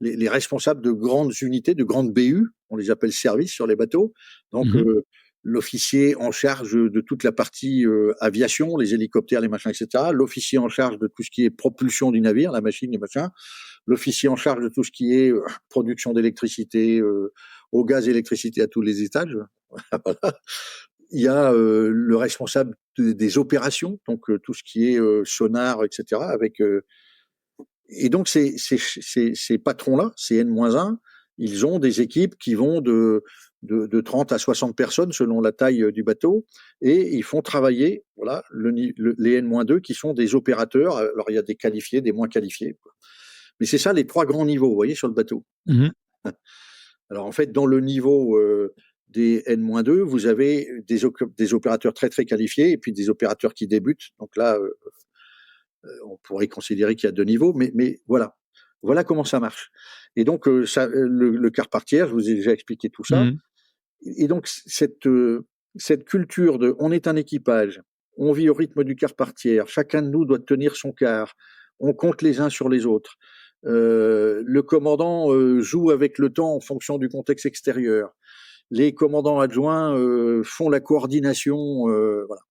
les responsables de grandes unités, de grandes BU, on les appelle services sur les bateaux. Donc, Mmh. l'officier en charge de toute la partie aviation, les hélicoptères, les machins, etc. L'officier en charge de tout ce qui est propulsion du navire, la machine, les machins. L'officier en charge de tout ce qui est production d'électricité, au gaz, électricité à tous les étages. Voilà. Il y a le responsable des opérations, donc tout ce qui est sonar, etc. Et donc ces patrons-là, ces N-1, ils ont des équipes qui vont de 30 à 60 personnes selon la taille du bateau, et ils font travailler voilà, les N-2 qui sont des opérateurs. Alors il y a des qualifiés, des moins qualifiés. Mais c'est ça les 3 grands niveaux, vous voyez, sur le bateau. Mmh. Alors en fait, dans le niveau des N-2, vous avez des opérateurs très très qualifiés et puis des opérateurs qui débutent. Donc là, on pourrait considérer qu'il y a 2 niveaux, mais voilà comment ça marche. Et donc le quart par tiers, je vous ai déjà expliqué tout ça. Mmh. Et donc cette culture de, on est un équipage, on vit au rythme du quart par tiers, chacun de nous doit tenir son quart, on compte les uns sur les autres. Le commandant joue avec le temps en fonction du contexte extérieur. Les commandants adjoints font la coordination. Voilà.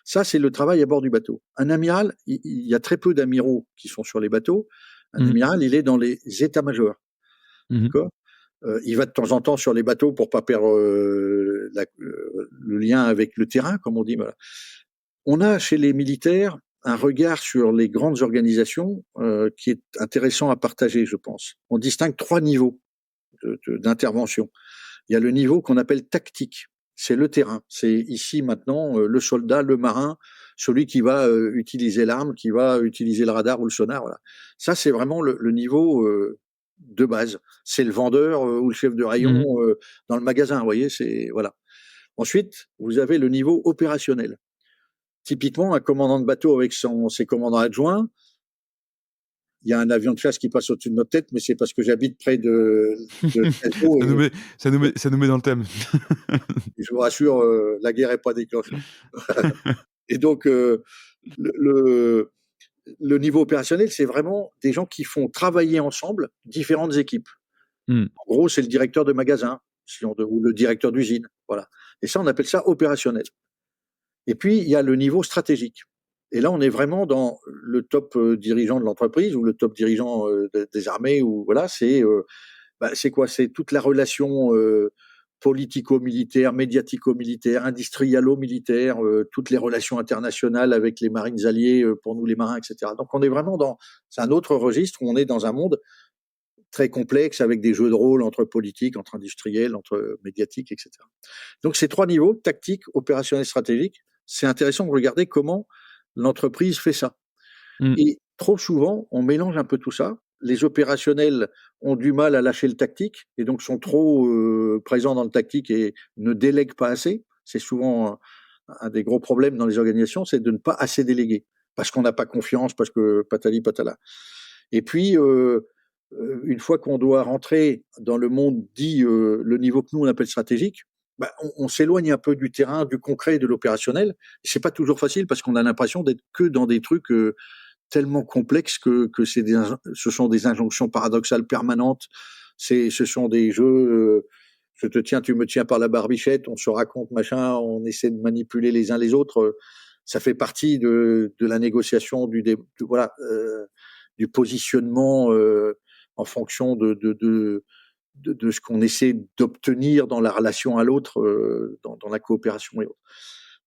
Ça, c'est le travail à bord du bateau. Un amiral, il y a très peu d'amiraux qui sont sur les bateaux. Un Mmh. amiral, il est dans les états-majors. Mmh. D'accord. Il va de temps en temps sur les bateaux pour pas perdre le lien avec le terrain, comme on dit. Voilà. On a chez les militaires un regard sur les grandes organisations qui est intéressant à partager, je pense. On distingue 3 niveaux d'intervention. Il y a le niveau qu'on appelle tactique. C'est le terrain. C'est ici maintenant le soldat, le marin, celui qui va utiliser l'arme, qui va utiliser le radar ou le sonar. Voilà. Ça, c'est vraiment le niveau de base. C'est le vendeur ou le chef de rayon Mmh. dans le magasin. Vous voyez, c'est voilà. Ensuite, vous avez le niveau opérationnel. Typiquement, un commandant de bateau avec ses commandants adjoints, il y a un avion de chasse qui passe au-dessus de notre tête, mais c'est parce que j'habite près de Trèfeau Ça nous et, met ça nous met dans le thème. et je vous rassure, la guerre n'est pas déclenchée. Et donc, le, le, le niveau opérationnel, c'est vraiment des gens qui font travailler ensemble différentes équipes. Mmh. En gros, c'est le directeur de magasin, ou le directeur d'usine. Voilà. Et ça, on appelle ça opérationnel. Et puis, il y a le niveau stratégique. Et là, on est vraiment dans le top dirigeant de l'entreprise ou le top dirigeant des armées. Ou voilà, c'est quoi? C'est toute la relation politico-militaire, médiatico-militaire, industrialo-militaire, toutes les relations internationales avec les marines alliées, pour nous les marins, etc. Donc, on est vraiment c'est un autre registre où on est dans un monde très complexe avec des jeux de rôle entre politiques, entre industriels, entre médiatiques, etc. Donc, ces 3 niveaux, tactique, opérationnel, stratégique, c'est intéressant de regarder comment l'entreprise fait ça. Et trop souvent, on mélange un peu tout ça. Les opérationnels ont du mal à lâcher le tactique et donc sont trop présents dans le tactique et ne délèguent pas assez. C'est souvent un des gros problèmes dans les organisations, c'est de ne pas assez déléguer parce qu'on n'a pas confiance, parce que patali patala. Et puis, une fois qu'on doit rentrer dans le monde dit le niveau que nous on appelle stratégique, on s'éloigne un peu du terrain, du concret, de l'opérationnel. C'est pas toujours facile parce qu'on a l'impression d'être que dans des trucs tellement complexes que ce sont des injonctions paradoxales permanentes. Ce sont des jeux. Je te tiens, tu me tiens par la barbichette. On se raconte machin. On essaie de manipuler les uns les autres. Ça fait partie de la négociation du positionnement en fonction de ce qu'on essaie d'obtenir dans la relation à l'autre, dans la coopération et autres.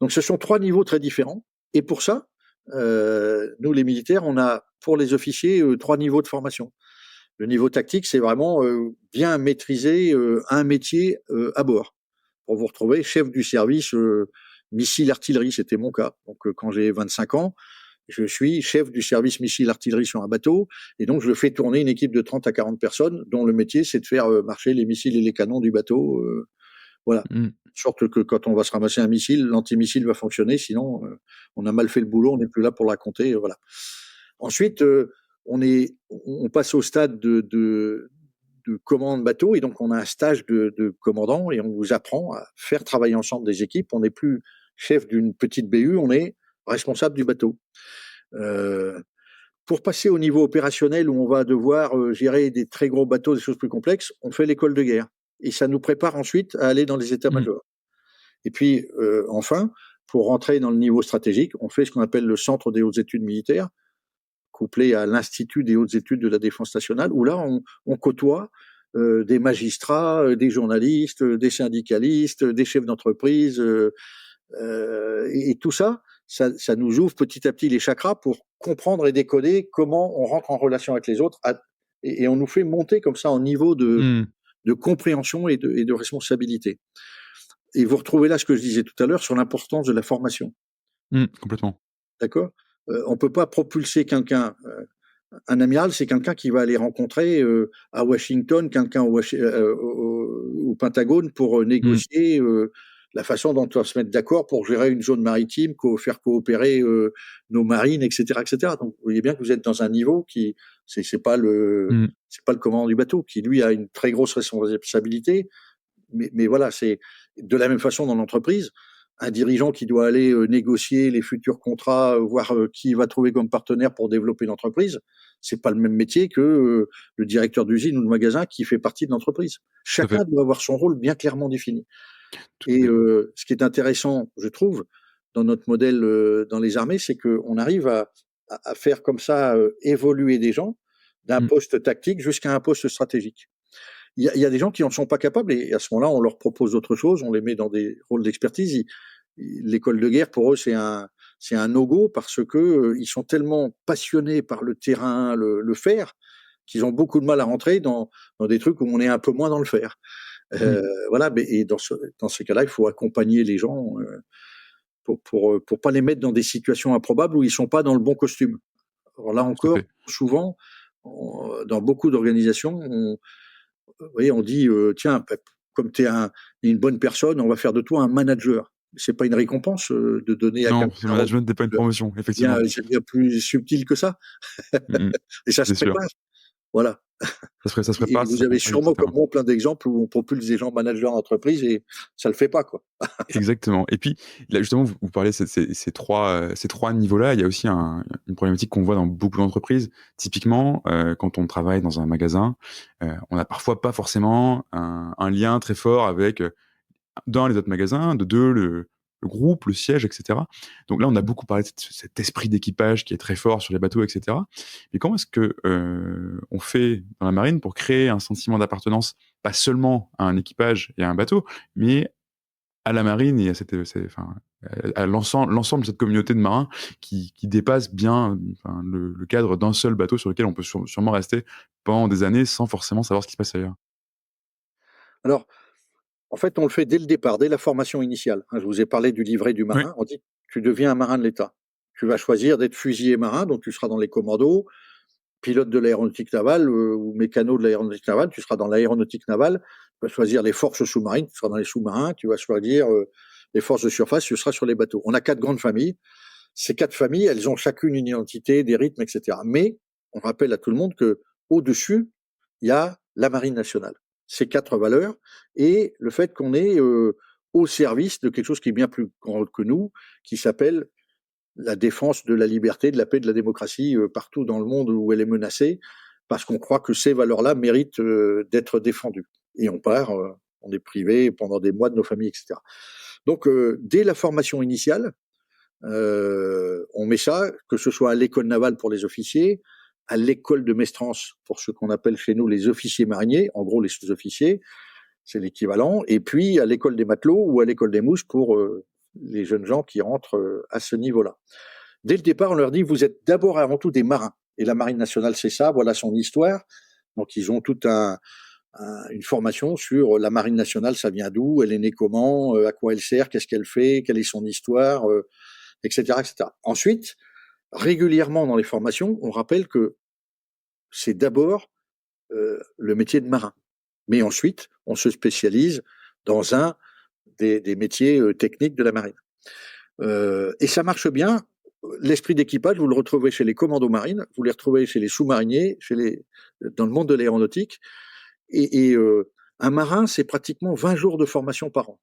Donc, ce sont 3 niveaux très différents. Et pour ça, nous, les militaires, on a, pour les officiers, 3 niveaux de formation. Le niveau tactique, c'est vraiment bien maîtriser un métier à bord. Pour vous retrouver chef du service missile-artillerie, c'était mon cas. Donc, quand j'ai 25 ans, je suis chef du service missile-artillerie sur un bateau, et donc je fais tourner une équipe de 30 à 40 personnes, dont le métier, c'est de faire marcher les missiles et les canons du bateau. Voilà. De sorte que quand on va se ramasser un missile, l'antimissile va fonctionner, sinon on a mal fait le boulot, on n'est plus là pour le raconter. Voilà. Ensuite, on passe au stade de commande bateau, et donc on a un stage de commandant, et on vous apprend à faire travailler ensemble des équipes. On n'est plus chef d'une petite BU, on est responsable du bateau. Pour passer au niveau opérationnel où on va devoir gérer des très gros bateaux, des choses plus complexes, on fait l'école de guerre. Et ça nous prépare ensuite à aller dans les états-majors. Et puis, enfin, pour rentrer dans le niveau stratégique, on fait ce qu'on appelle le Centre des hautes études militaires, couplé à l'Institut des hautes études de la défense nationale, où là, on côtoie des magistrats, des journalistes, des syndicalistes, des chefs d'entreprise, et tout ça, ça nous ouvre petit à petit les chakras pour comprendre et décoder comment on rentre en relation avec les autres, et on nous fait monter comme ça en niveau de compréhension et de responsabilité. Et vous retrouvez là ce que je disais tout à l'heure sur l'importance de la formation. Complètement. D'accord. On peut pas propulser quelqu'un. Un amiral, c'est quelqu'un qui va aller rencontrer à Washington quelqu'un au Pentagone pour négocier la façon dont on va se mettre d'accord pour gérer une zone maritime, faire coopérer nos marines, etc., etc. Donc, vous voyez bien que vous êtes dans un niveau qui, c'est pas le commandant du bateau qui lui a une très grosse responsabilité. Mais voilà, c'est de la même façon dans l'entreprise. Un dirigeant qui doit aller négocier les futurs contrats, voir qui il va trouver comme partenaire pour développer l'entreprise, c'est pas le même métier que le directeur d'usine ou de magasin qui fait partie de l'entreprise. Chacun doit avoir son rôle bien clairement défini. Et ce qui est intéressant, je trouve, dans notre modèle dans les armées, c'est qu'on arrive à faire comme ça évoluer des gens d'un poste tactique jusqu'à un poste stratégique. Il y a des gens qui n'en sont pas capables, et à ce moment-là, on leur propose autre chose, on les met dans des rôles d'expertise. L'école de guerre, pour eux, c'est un no-go parce que ils sont tellement passionnés par le terrain, le faire, qu'ils ont beaucoup de mal à rentrer dans des trucs où on est un peu moins dans le faire. Voilà, et dans ce cas-là, il faut accompagner les gens pour pas les mettre dans des situations improbables où ils sont pas dans le bon costume. Alors là encore, souvent, dans beaucoup d'organisations, on dit tiens, comme tu es une bonne personne, on va faire de toi un manager. C'est pas une récompense de donner à quelqu'un. Non, le management n'est pas une promotion, effectivement. C'est bien plus subtil que ça. Et ça se prépare. Voilà. Ça se ferait Et pas, ça vous avez s'accompagne, sûrement comme etc. moi plein d'exemples où on propulse des gens managers d'entreprise et ça le fait pas, quoi. Exactement. Et puis, là, justement, vous parlez de ces trois niveaux-là. Il y a aussi une problématique qu'on voit dans beaucoup d'entreprises. Typiquement, quand on travaille dans un magasin, on n'a parfois pas forcément un lien très fort avec, d'un, les autres magasins, de deux, le groupe, le siège, etc. Donc là, on a beaucoup parlé de cet esprit d'équipage qui est très fort sur les bateaux, etc. Mais comment est-ce que on fait dans la marine pour créer un sentiment d'appartenance, pas seulement à un équipage et à un bateau, mais à la marine et à enfin, à l'ensemble de cette communauté de marins qui dépasse bien, enfin, le cadre d'un seul bateau sur lequel on peut sûrement rester pendant des années sans forcément savoir ce qui se passe ailleurs. Alors, en fait, on le fait dès le départ, dès la formation initiale, hein. Je vous ai parlé du livret du Oui. marin. On dit: «Tu deviens un marin de l'État. Tu vas choisir d'être fusilier marin, donc tu seras dans les commandos, pilote de l'aéronautique navale, ou mécano de l'aéronautique navale, tu seras dans l'aéronautique navale. Tu vas choisir les forces sous-marines, tu seras dans les sous-marins. Tu vas choisir, les forces de surface, tu seras sur les bateaux». On a 4 grandes familles. Ces 4 familles, elles ont chacune une identité, des rythmes, et cetera. Mais on rappelle à tout le monde qu'au-dessus, il y a la marine nationale. Ces 4 valeurs et le fait qu'on est, au service de quelque chose qui est bien plus grand que nous, qui s'appelle la défense de la liberté, de la paix, de la démocratie, partout dans le monde où elle est menacée, parce qu'on croit que ces valeurs-là méritent, d'être défendues. Et on part, on est privé pendant des mois de nos familles, et cetera. Donc, dès la formation initiale, on met ça, que ce soit à l'école navale pour les officiers, à l'école de Mestrance pour ce qu'on appelle chez nous les officiers mariniers, en gros les sous-officiers, c'est l'équivalent, et puis à l'école des matelots ou à l'école des mouches pour les jeunes gens qui rentrent à ce niveau-là. Dès le départ, on leur dit, vous êtes d'abord et avant tout des marins. Et la Marine nationale, c'est ça, voilà son histoire. Donc ils ont toute une formation sur la Marine nationale, ça vient d'où, elle est née comment, à quoi elle sert, qu'est-ce qu'elle fait, quelle est son histoire, etc., etc. Ensuite, régulièrement dans les formations, on rappelle que c'est d'abord le métier de marin. Mais ensuite, on se spécialise dans un des métiers techniques de la marine. Et ça marche bien. L'esprit d'équipage, vous le retrouvez chez les commandos marines, vous les retrouvez chez les sous-mariniers, dans le monde de l'aéronautique. Et un marin, c'est pratiquement 20 jours de formation par an.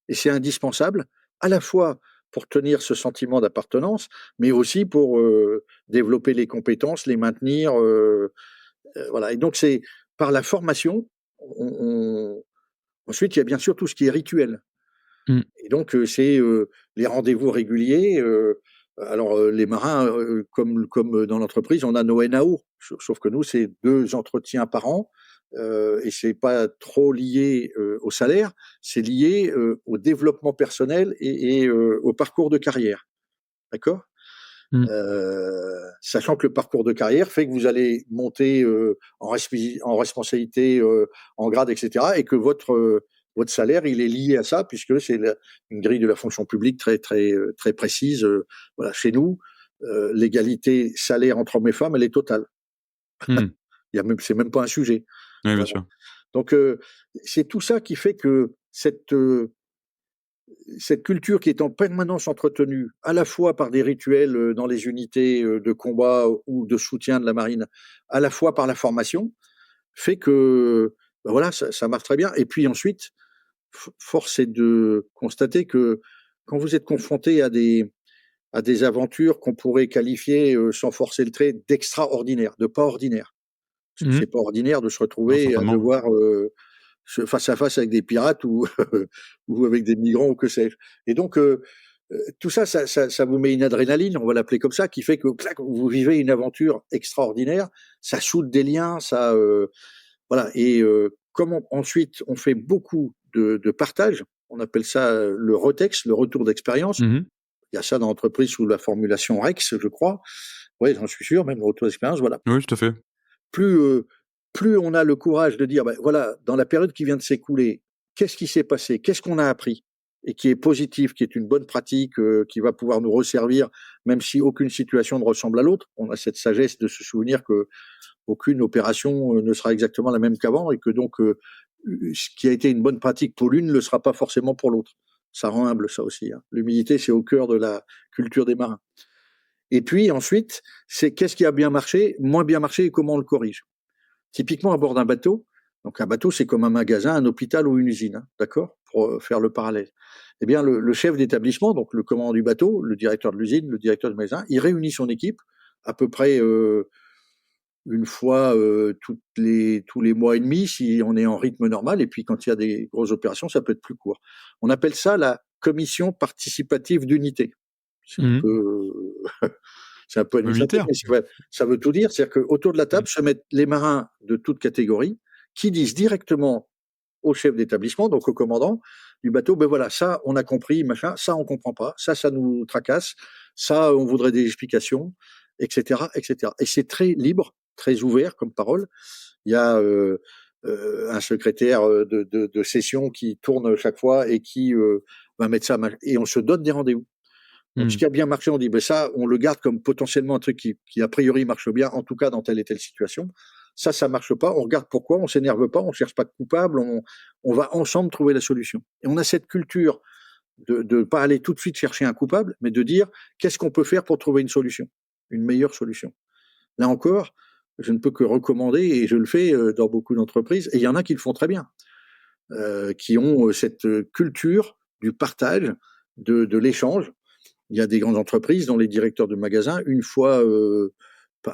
Et c'est indispensable, à la fois pour tenir ce sentiment d'appartenance, mais aussi pour développer les compétences, les maintenir. Voilà. Et donc, c'est par la formation, ensuite, il y a bien sûr tout ce qui est rituel. Mm. Et donc, c'est les rendez-vous réguliers. Alors, les marins, comme dans l'entreprise, on a nos NAO, sauf que nous, c'est 2 entretiens par an, et c'est pas trop lié au salaire, c'est lié au développement personnel et au parcours de carrière. D'accord. Mm. Sachant que le parcours de carrière fait que vous allez monter en responsabilité, en grade, etc., et que votre salaire, il est lié à ça, puisque c'est une grille de la fonction publique très, très, très précise. Voilà, chez nous, l'égalité salaire entre hommes et femmes, elle est totale. Mm. C'est même pas un sujet. Oui, bien Vraiment. sûr. Donc, c'est tout ça qui fait que cette culture qui est en permanence entretenue, à la fois par des rituels dans les unités de combat ou de soutien de la marine, à la fois par la formation, fait que ben voilà, ça marche très bien. Et puis ensuite, force est de constater que quand vous êtes confronté à des aventures qu'on pourrait qualifier, sans forcer le trait, d'extraordinaire, de pas ordinaire. Parce que Mm. c'est pas ordinaire de se Non, retrouver à certainement. devoir face à face avec des pirates ou, ou avec des migrants ou que sais-je. Et donc, tout ça, ça vous met une adrénaline, on va l'appeler comme ça, qui fait que clac, vous vivez une aventure extraordinaire, ça soude des liens, ça, voilà. Et ensuite on fait beaucoup de partage, on appelle ça le retex, le retour d'expérience. Mhm. Il y a ça dans l'entreprise sous la formulation REX, je crois. Oui, j'en suis sûr, même le retour d'expérience, voilà. Oui, tout à fait. Plus, plus on a le courage de dire, ben voilà, dans la période qui vient de s'écouler, qu'est-ce qui s'est passé, qu'est-ce qu'on a appris, et qui est positif, qui est une bonne pratique, qui va pouvoir nous resservir, même si aucune situation ne ressemble à l'autre. On a cette sagesse de se souvenir que aucune opération ne sera exactement la même qu'avant, et que donc ce qui a été une bonne pratique pour l'une ne le sera pas forcément pour l'autre. Ça rend humble, ça aussi, hein. L'humilité, c'est au cœur de la culture des marins. Et puis ensuite, c'est qu'est-ce qui a bien marché, moins bien marché, et comment on le corrige. Typiquement à bord d'un bateau, donc un bateau c'est comme un magasin, un hôpital ou une usine, hein, d'accord, pour faire le parallèle. Eh bien le chef d'établissement, donc le commandant du bateau, le directeur de l'usine, le directeur du magasin, il réunit son équipe à peu près une fois tous les mois et demi si on est en rythme normal, et puis quand il y a des grosses opérations, ça peut être plus court. On appelle ça la commission participative d'unité. C'est un Mmh. peu, c'est un peu administratif, Militaire. mais ça veut tout dire. C'est-à-dire qu'autour de la Mmh. table se mettent les marins de toutes catégories qui disent directement au chef d'établissement, donc au commandant du bateau, ben voilà, ça on a compris, machin, ça on comprend pas, ça nous tracasse, ça on voudrait des explications, etc., etc. Et c'est très libre, très ouvert comme parole. Il y a un secrétaire de session qui tourne chaque fois et qui va mettre ça, et on se donne des rendez-vous. Donc, ce Mmh. qui a bien marché, on dit, ben ça, on le garde comme potentiellement un truc qui a priori marche bien, en tout cas dans telle et telle situation. Ça marche pas, on regarde pourquoi, on s'énerve pas, on cherche pas de coupable, on va ensemble trouver la solution. Et on a cette culture de pas aller tout de suite chercher un coupable, mais de dire, qu'est-ce qu'on peut faire pour trouver une solution, une meilleure solution. Là encore, je ne peux que recommander, et je le fais dans beaucoup d'entreprises, et il y en a qui le font très bien, qui ont cette culture du partage, de l'échange. Il y a des grandes entreprises dont les directeurs de magasins, une fois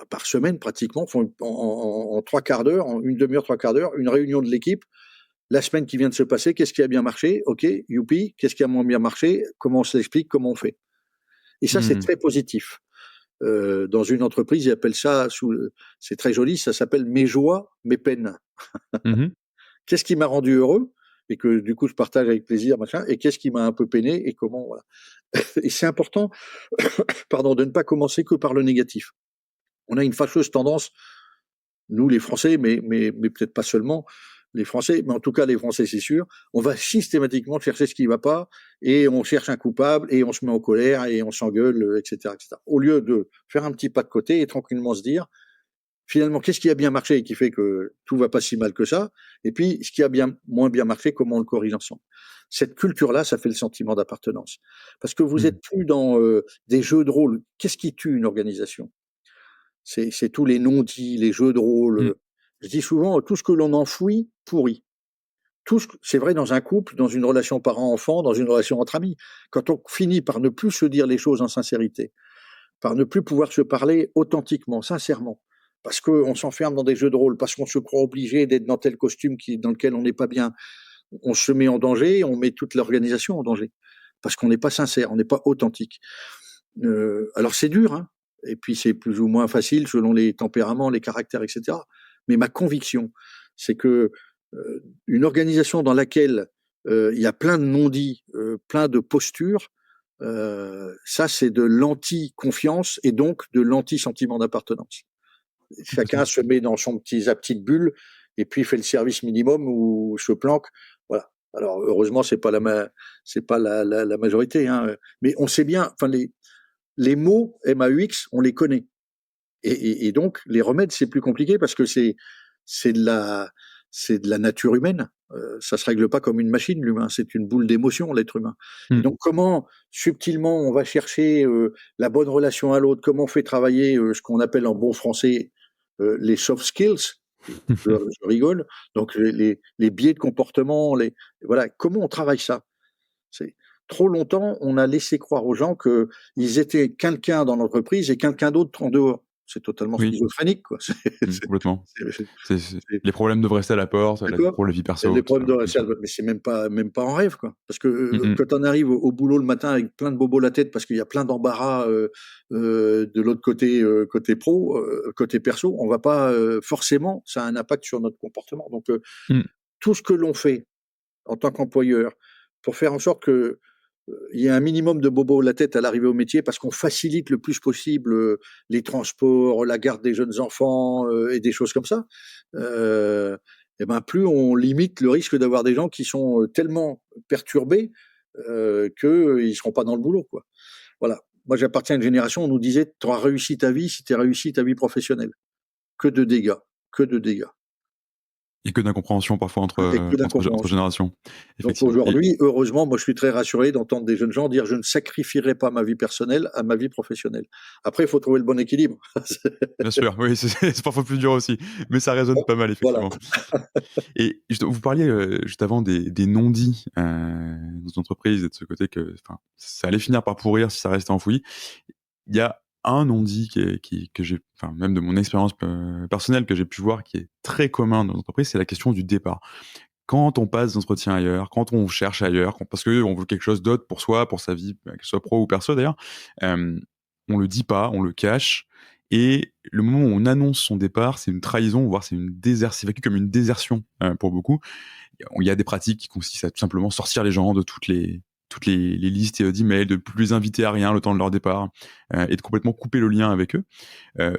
par semaine pratiquement, font en trois quarts d'heure, en une demi-heure, trois quarts d'heure, une réunion de l'équipe. La semaine qui vient de se passer, qu'est-ce qui a bien marché? Ok, youpi. Qu'est-ce qui a moins bien marché? Comment on s'explique? Comment on fait? Et ça, c'est Mmh. très positif. Dans une entreprise, ils appellent ça, c'est très joli, ça s'appelle mes joies, mes peines. Mmh. Qu'est-ce qui m'a rendu heureux? Et que du coup, je partage avec plaisir, machin. Et qu'est-ce qui m'a un peu peiné? Et comment, voilà. Et c'est important, pardon, de ne pas commencer que par le négatif. On a une fâcheuse tendance, nous les Français, mais peut-être pas seulement les Français, mais en tout cas les Français c'est sûr, on va systématiquement chercher ce qui ne va pas, et on cherche un coupable, et on se met en colère, et on s'engueule, etc., etc. Au lieu de faire un petit pas de côté et tranquillement se dire, finalement, qu'est-ce qui a bien marché et qui fait que tout va pas si mal que ça, et puis ce qui a bien moins bien marché, comment on le corrige ensemble. Cette culture-là, ça fait le sentiment d'appartenance. Parce que vous Mmh. êtes plus dans des jeux de rôle. Qu'est-ce qui tue une organisation? C'est tous les non-dits, les jeux de Mmh. rôle. Je dis souvent, tout ce que l'on enfouit pourrit. C'est vrai dans un couple, dans une relation parent-enfant, dans une relation entre amis. Quand on finit par ne plus se dire les choses en sincérité, par ne plus pouvoir se parler authentiquement, sincèrement, parce qu'on s'enferme dans des jeux de rôle, parce qu'on se croit obligé d'être dans tel costume dans lequel on n'est pas bien, on se met en danger, on met toute l'organisation en danger, parce qu'on n'est pas sincère, on n'est pas authentique. Alors c'est dur, hein, et puis c'est plus ou moins facile selon les tempéraments, les caractères, etc. Mais ma conviction, c'est que une organisation dans laquelle il y a plein de non-dits, plein de postures, ça c'est de l'anti-confiance et donc de l'anti-sentiment d'appartenance. Chacun Complètement. se met dans sa petite bulle et puis fait le service minimum ou se planque. Voilà. Alors heureusement c'est pas la majorité, hein, mais on sait bien. Enfin les mots MAUX, on les connaît. Et donc, les remèdes, c'est plus compliqué parce que c'est de la nature humaine. Ça se règle pas comme une machine, l'humain. C'est une boule d'émotion, l'être humain. Et Mmh. donc, comment subtilement on va chercher la bonne relation à l'autre, comment on fait travailler ce qu'on appelle en bon français les soft skills. Je rigole. Donc, les biais de comportement, voilà, comment on travaille ça? C'est trop longtemps, on a laissé croire aux gens qu'ils étaient quelqu'un dans l'entreprise et quelqu'un d'autre en dehors. C'est totalement Oui. schizophrénique, quoi. Mmh, complètement. C'est- c'est- Les problèmes devraient rester à la porte, la vie D'accord? pro, la vie Les perso, tout problèmes ça, de la bien sûr. salle, mais c'est même pas en rêve, quoi. Parce que Mmh mh. quand on arrive au boulot le matin avec plein de bobos à la tête, parce qu'il y a plein d'embarras de l'autre côté, côté pro, côté perso, on va pas forcément, ça a un impact sur notre comportement. Donc Mmh. tout ce que l'on fait en tant qu'employeur pour faire en sorte que il y a un minimum de bobos la tête à l'arrivée au métier parce qu'on facilite le plus possible les transports, la garde des jeunes enfants et des choses comme ça. Euh, et ben plus on limite le risque d'avoir des gens qui sont tellement perturbés qu'ils ne seront pas dans le boulot, quoi. Voilà. Moi, j'appartiens à une génération où on nous disait tu auras réussi ta vie si tu as réussi ta vie professionnelle. Que de dégâts, que de dégâts. Et que d'incompréhension parfois et que entre d'incompréhension. générations, Donc effectivement. aujourd'hui, heureusement, moi je suis très rassuré d'entendre des jeunes gens dire je ne sacrifierai pas ma vie personnelle à ma vie professionnelle. Après, il faut trouver le bon équilibre. Bien sûr, oui, c'est parfois plus dur aussi, mais ça résonne pas mal, Voilà. effectivement. Et vous parliez juste avant des non-dits dans une entreprise et de ce côté que ça allait finir par pourrir si ça restait enfoui. Il y a un non-dit que j'ai, enfin, même de mon expérience personnelle que j'ai pu voir qui est très commun dans l'entreprise, c'est la question du départ. Quand on passe d'entretien ailleurs, quand on cherche ailleurs, parce qu'on veut quelque chose d'autre pour soi, pour sa vie, que ce soit pro ou perso d'ailleurs, on le dit pas, on le cache. Et le moment où on annonce son départ, c'est une trahison, voire c'est vécu comme une désertion pour beaucoup. Il y a des pratiques qui consistent à tout simplement sortir les gens de toutes les listes d'emails, de plus les inviter à rien le temps de leur départ, et de complètement couper le lien avec eux.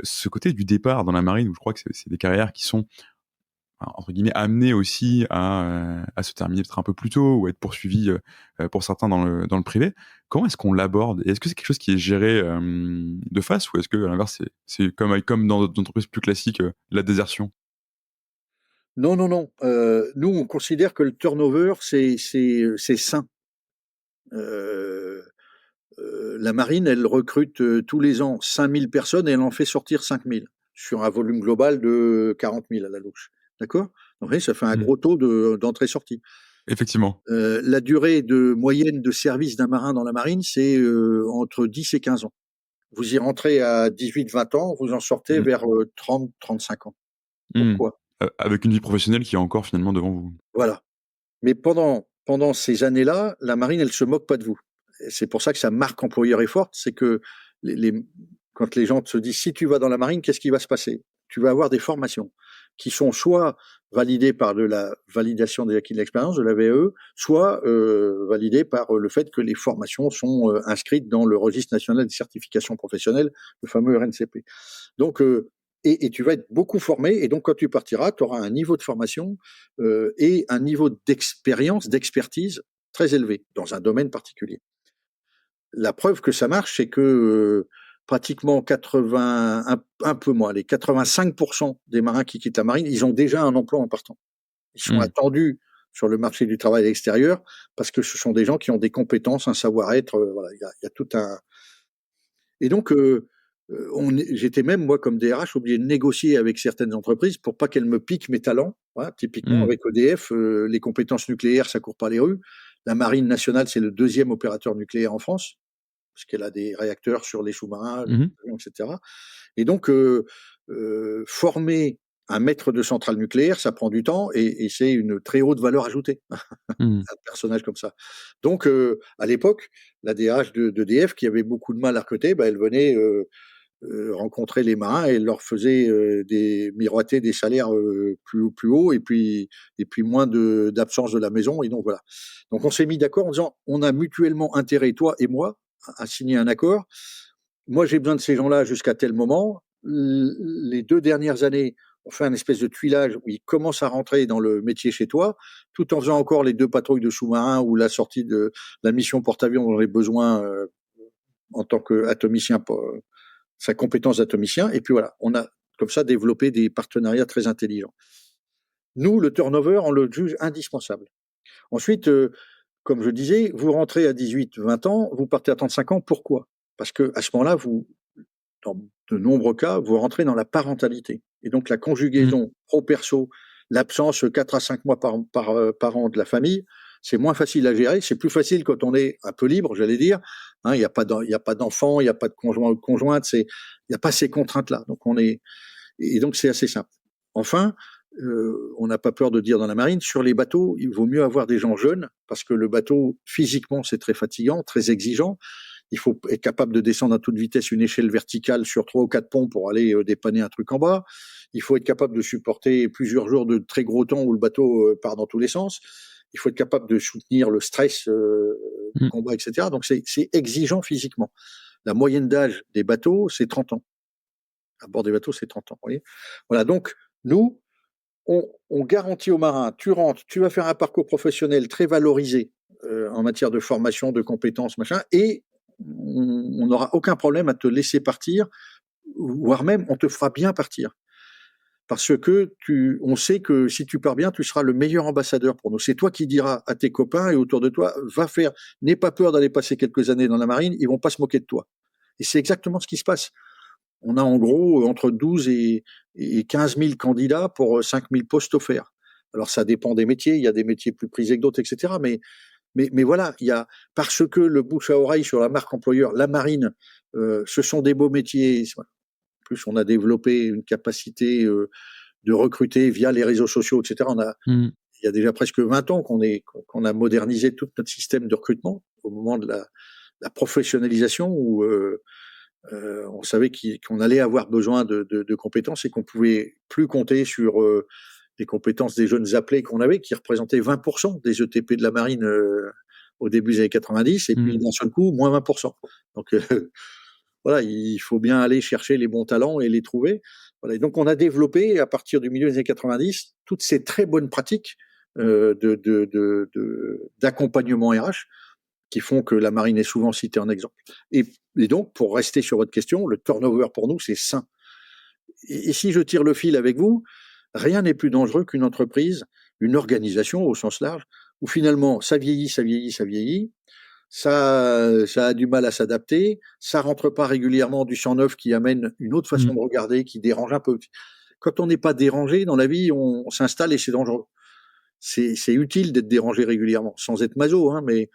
Ce côté du départ dans la marine, où je crois que c'est des carrières qui sont entre guillemets amenées aussi à se terminer peut-être un peu plus tôt ou à être poursuivies pour certains dans le privé. Comment est-ce qu'on l'aborde? Est-ce que c'est quelque chose qui est géré de face, ou est-ce que à l'inverse c'est comme dans d'autres entreprises plus classiques, la désertion? Non, non, non. Nous, on considère que le turnover, c'est sain. Euh, la marine, elle recrute tous les ans 5000 personnes et elle en fait sortir 5000 sur un volume global de 40 000 à la louche. D'accord? Donc, vous voyez, ça fait un Mmh. gros taux d'entrée-sortie. Effectivement. La durée de moyenne de service d'un marin dans la marine, c'est entre 10 et 15 ans. Vous y rentrez à 18-20 ans, vous en sortez Mmh. vers 30-35 ans. Mmh. Pourquoi? Avec une vie professionnelle qui est encore finalement devant vous. Voilà. Mais pendant ces années-là, la marine, elle se moque pas de vous. Et c'est pour ça que sa marque employeur est forte, c'est que quand les gens se disent si tu vas dans la marine, qu'est-ce qui va se passer? Tu vas avoir des formations qui sont soit validées par de la validation des acquis de l'expérience, de la VAE, soit validées par le fait que les formations sont inscrites dans le registre national des certifications professionnelles, le fameux RNCP. Donc, et tu vas être beaucoup formé, et donc quand tu partiras, tu auras un niveau de formation et un niveau d'expérience, d'expertise très élevé dans un domaine particulier. La preuve que ça marche, c'est que pratiquement 80, un peu moins, les 85% des marins qui quittent la marine, ils ont déjà un emploi en partant. Ils sont Mmh. attendus sur le marché du travail à l'extérieur parce que ce sont des gens qui ont des compétences, un savoir-être. Voilà, il y a tout un. Et donc, j'étais même, moi, comme DRH, obligé de négocier avec certaines entreprises pour pas qu'elles me piquent mes talents. Voilà, typiquement, Mmh. avec EDF, les compétences nucléaires, ça court pas les rues. La Marine nationale, c'est le deuxième opérateur nucléaire en France, parce qu'elle a des réacteurs sur les sous-marins, les Mmh. avions, etc. Et donc, former un maître de centrale nucléaire, ça prend du temps et c'est une très haute valeur ajoutée, Mmh. un personnage comme ça. Donc, à l'époque, la DRH d'EDF, qui avait beaucoup de mal à recruter, bah, elle venait rencontrer les marins et elle leur faisait miroiter des salaires plus hauts et puis moins d'absence de la maison. Et donc, voilà. Donc, on s'est mis d'accord en disant on a mutuellement intérêt, toi et moi, à signer un accord. Moi, j'ai besoin de ces gens-là jusqu'à tel moment. Les 2 dernières années, on fait un espèce de tuilage où ils commencent à rentrer dans le métier chez toi, tout en faisant encore les 2 patrouilles de sous-marins ou la sortie de la mission porte-avions dont j'ai besoin en tant qu'atomicien, sa compétence d'atomicien. Et puis voilà, on a comme ça développé des partenariats très intelligents. Nous, le turnover, on le juge indispensable. Ensuite, comme je disais, vous rentrez à 18-20 ans, vous partez à 35 ans. Pourquoi? Parce que à ce moment-là, dans de nombreux cas, vous rentrez dans la parentalité. Et donc la Mmh. conjugaison pro-perso, l'absence 4 à 5 mois par an de la famille, c'est moins facile à gérer. C'est plus facile quand on est un peu libre, j'allais dire. Hein, il n'y a pas d'enfants, il n'y a pas de conjoint ou de conjointe, il n'y a pas ces contraintes-là. Et donc c'est assez simple. Enfin, on n'a pas peur de dire dans la marine, sur les bateaux, il vaut mieux avoir des gens jeunes, parce que le bateau, physiquement, c'est très fatigant, très exigeant. Il faut être capable de descendre à toute vitesse une échelle verticale sur 3 ou 4 ponts pour aller dépanner un truc en bas. Il faut être capable de supporter plusieurs jours de très gros temps où le bateau part dans tous les sens. Il faut être capable de soutenir le stress du Mmh. combat, etc. Donc c'est exigeant physiquement. La moyenne d'âge des bateaux, c'est 30 ans. À bord des bateaux, c'est 30 ans. Vous voyez, voilà, donc nous, on garantit aux marins, tu rentres, tu vas faire un parcours professionnel très valorisé en matière de formation, de compétences, machin, et on n'aura aucun problème à te laisser partir, voire même on te fera bien partir. parce que on sait que si tu pars bien, tu seras le meilleur ambassadeur pour nous. C'est toi qui diras à tes copains et autour de toi, n'aie pas peur d'aller passer quelques années dans la marine, ils vont pas se moquer de toi. Et c'est exactement ce qui se passe. On a en gros entre 12 et 15 000 candidats pour 5 000 postes offerts. Alors ça dépend des métiers, il y a des métiers plus prisés que d'autres, etc. Mais voilà, parce que le bouche à oreille sur la marque employeur, la marine, ce sont des beaux métiers. En plus, on a développé une capacité de recruter via les réseaux sociaux, etc. Il y a déjà presque 20 ans qu'on a modernisé tout notre système de recrutement au moment de la professionnalisation où on savait qu'on allait avoir besoin de compétences et qu'on pouvait plus compter sur les compétences des jeunes appelés qu'on avait, qui représentaient 20% des ETP de la marine au début des années 90, et puis d'un seul coup, moins 20%. Donc voilà, il faut bien aller chercher les bons talents et les trouver. Voilà. Et donc on a développé, à partir du milieu des années 90, toutes ces très bonnes pratiques d'accompagnement RH qui font que la marine est souvent citée en exemple. Et donc, pour rester sur votre question, le turnover pour nous, c'est sain. Et si je tire le fil avec vous, rien n'est plus dangereux qu'une entreprise, une organisation au sens large, où finalement ça vieillit, ça a du mal à s'adapter, ça rentre pas régulièrement du sang neuf qui amène une autre façon de regarder, qui dérange un peu. Quand on n'est pas dérangé dans la vie, on s'installe et c'est dangereux. C'est utile d'être dérangé régulièrement, sans être maso, hein, mais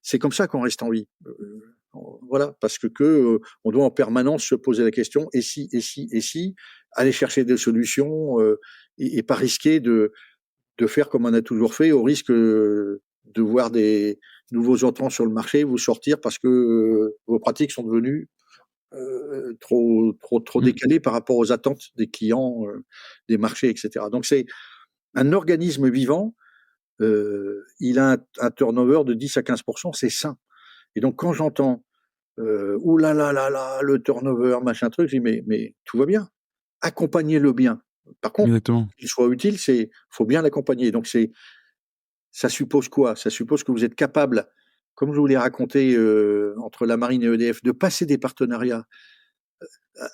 c'est comme ça qu'on reste en vie. Voilà, parce que on doit en permanence se poser la question et si, aller chercher des solutions et pas risquer de faire comme on a toujours fait, au risque de voir des nouveaux entrants sur le marché vous sortir parce que vos pratiques sont devenues trop décalées par rapport aux attentes des clients, des marchés, etc. Donc c'est un organisme vivant. Il a un turnover de 10 à 15%, c'est sain. Et donc quand j'entends ouh là là là là, le turnover, machin truc, je dis mais tout va bien, accompagnez-le bien. Par contre, qu'il soit utile, faut bien l'accompagner. Donc ça suppose quoi? Ça suppose que vous êtes capable, comme je vous l'ai raconté entre la marine et EDF, de passer des partenariats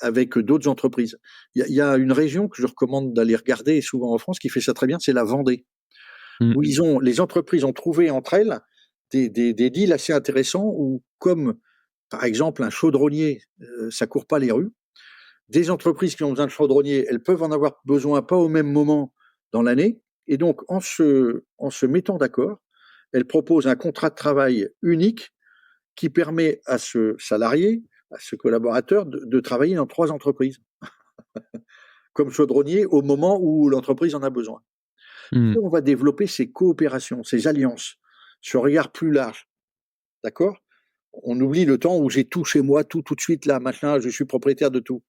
avec d'autres entreprises. Il y a une région que je recommande d'aller regarder souvent en France qui fait ça très bien, c'est la Vendée, où les entreprises ont trouvé entre elles des deals assez intéressants où, comme par exemple un chaudronnier, ça court pas les rues. Des entreprises qui ont besoin de chaudronniers, elles peuvent en avoir besoin pas au même moment dans l'année, et donc en se mettant d'accord, elles proposent un contrat de travail unique qui permet à ce salarié, à ce collaborateur, de travailler dans 3 entreprises comme chaudronnier au moment où l'entreprise en a besoin. Et on va développer ces coopérations, ces alliances, ce regard plus large. D'accord? On oublie le temps où j'ai tout chez moi, tout de suite là, machin, je suis propriétaire de tout.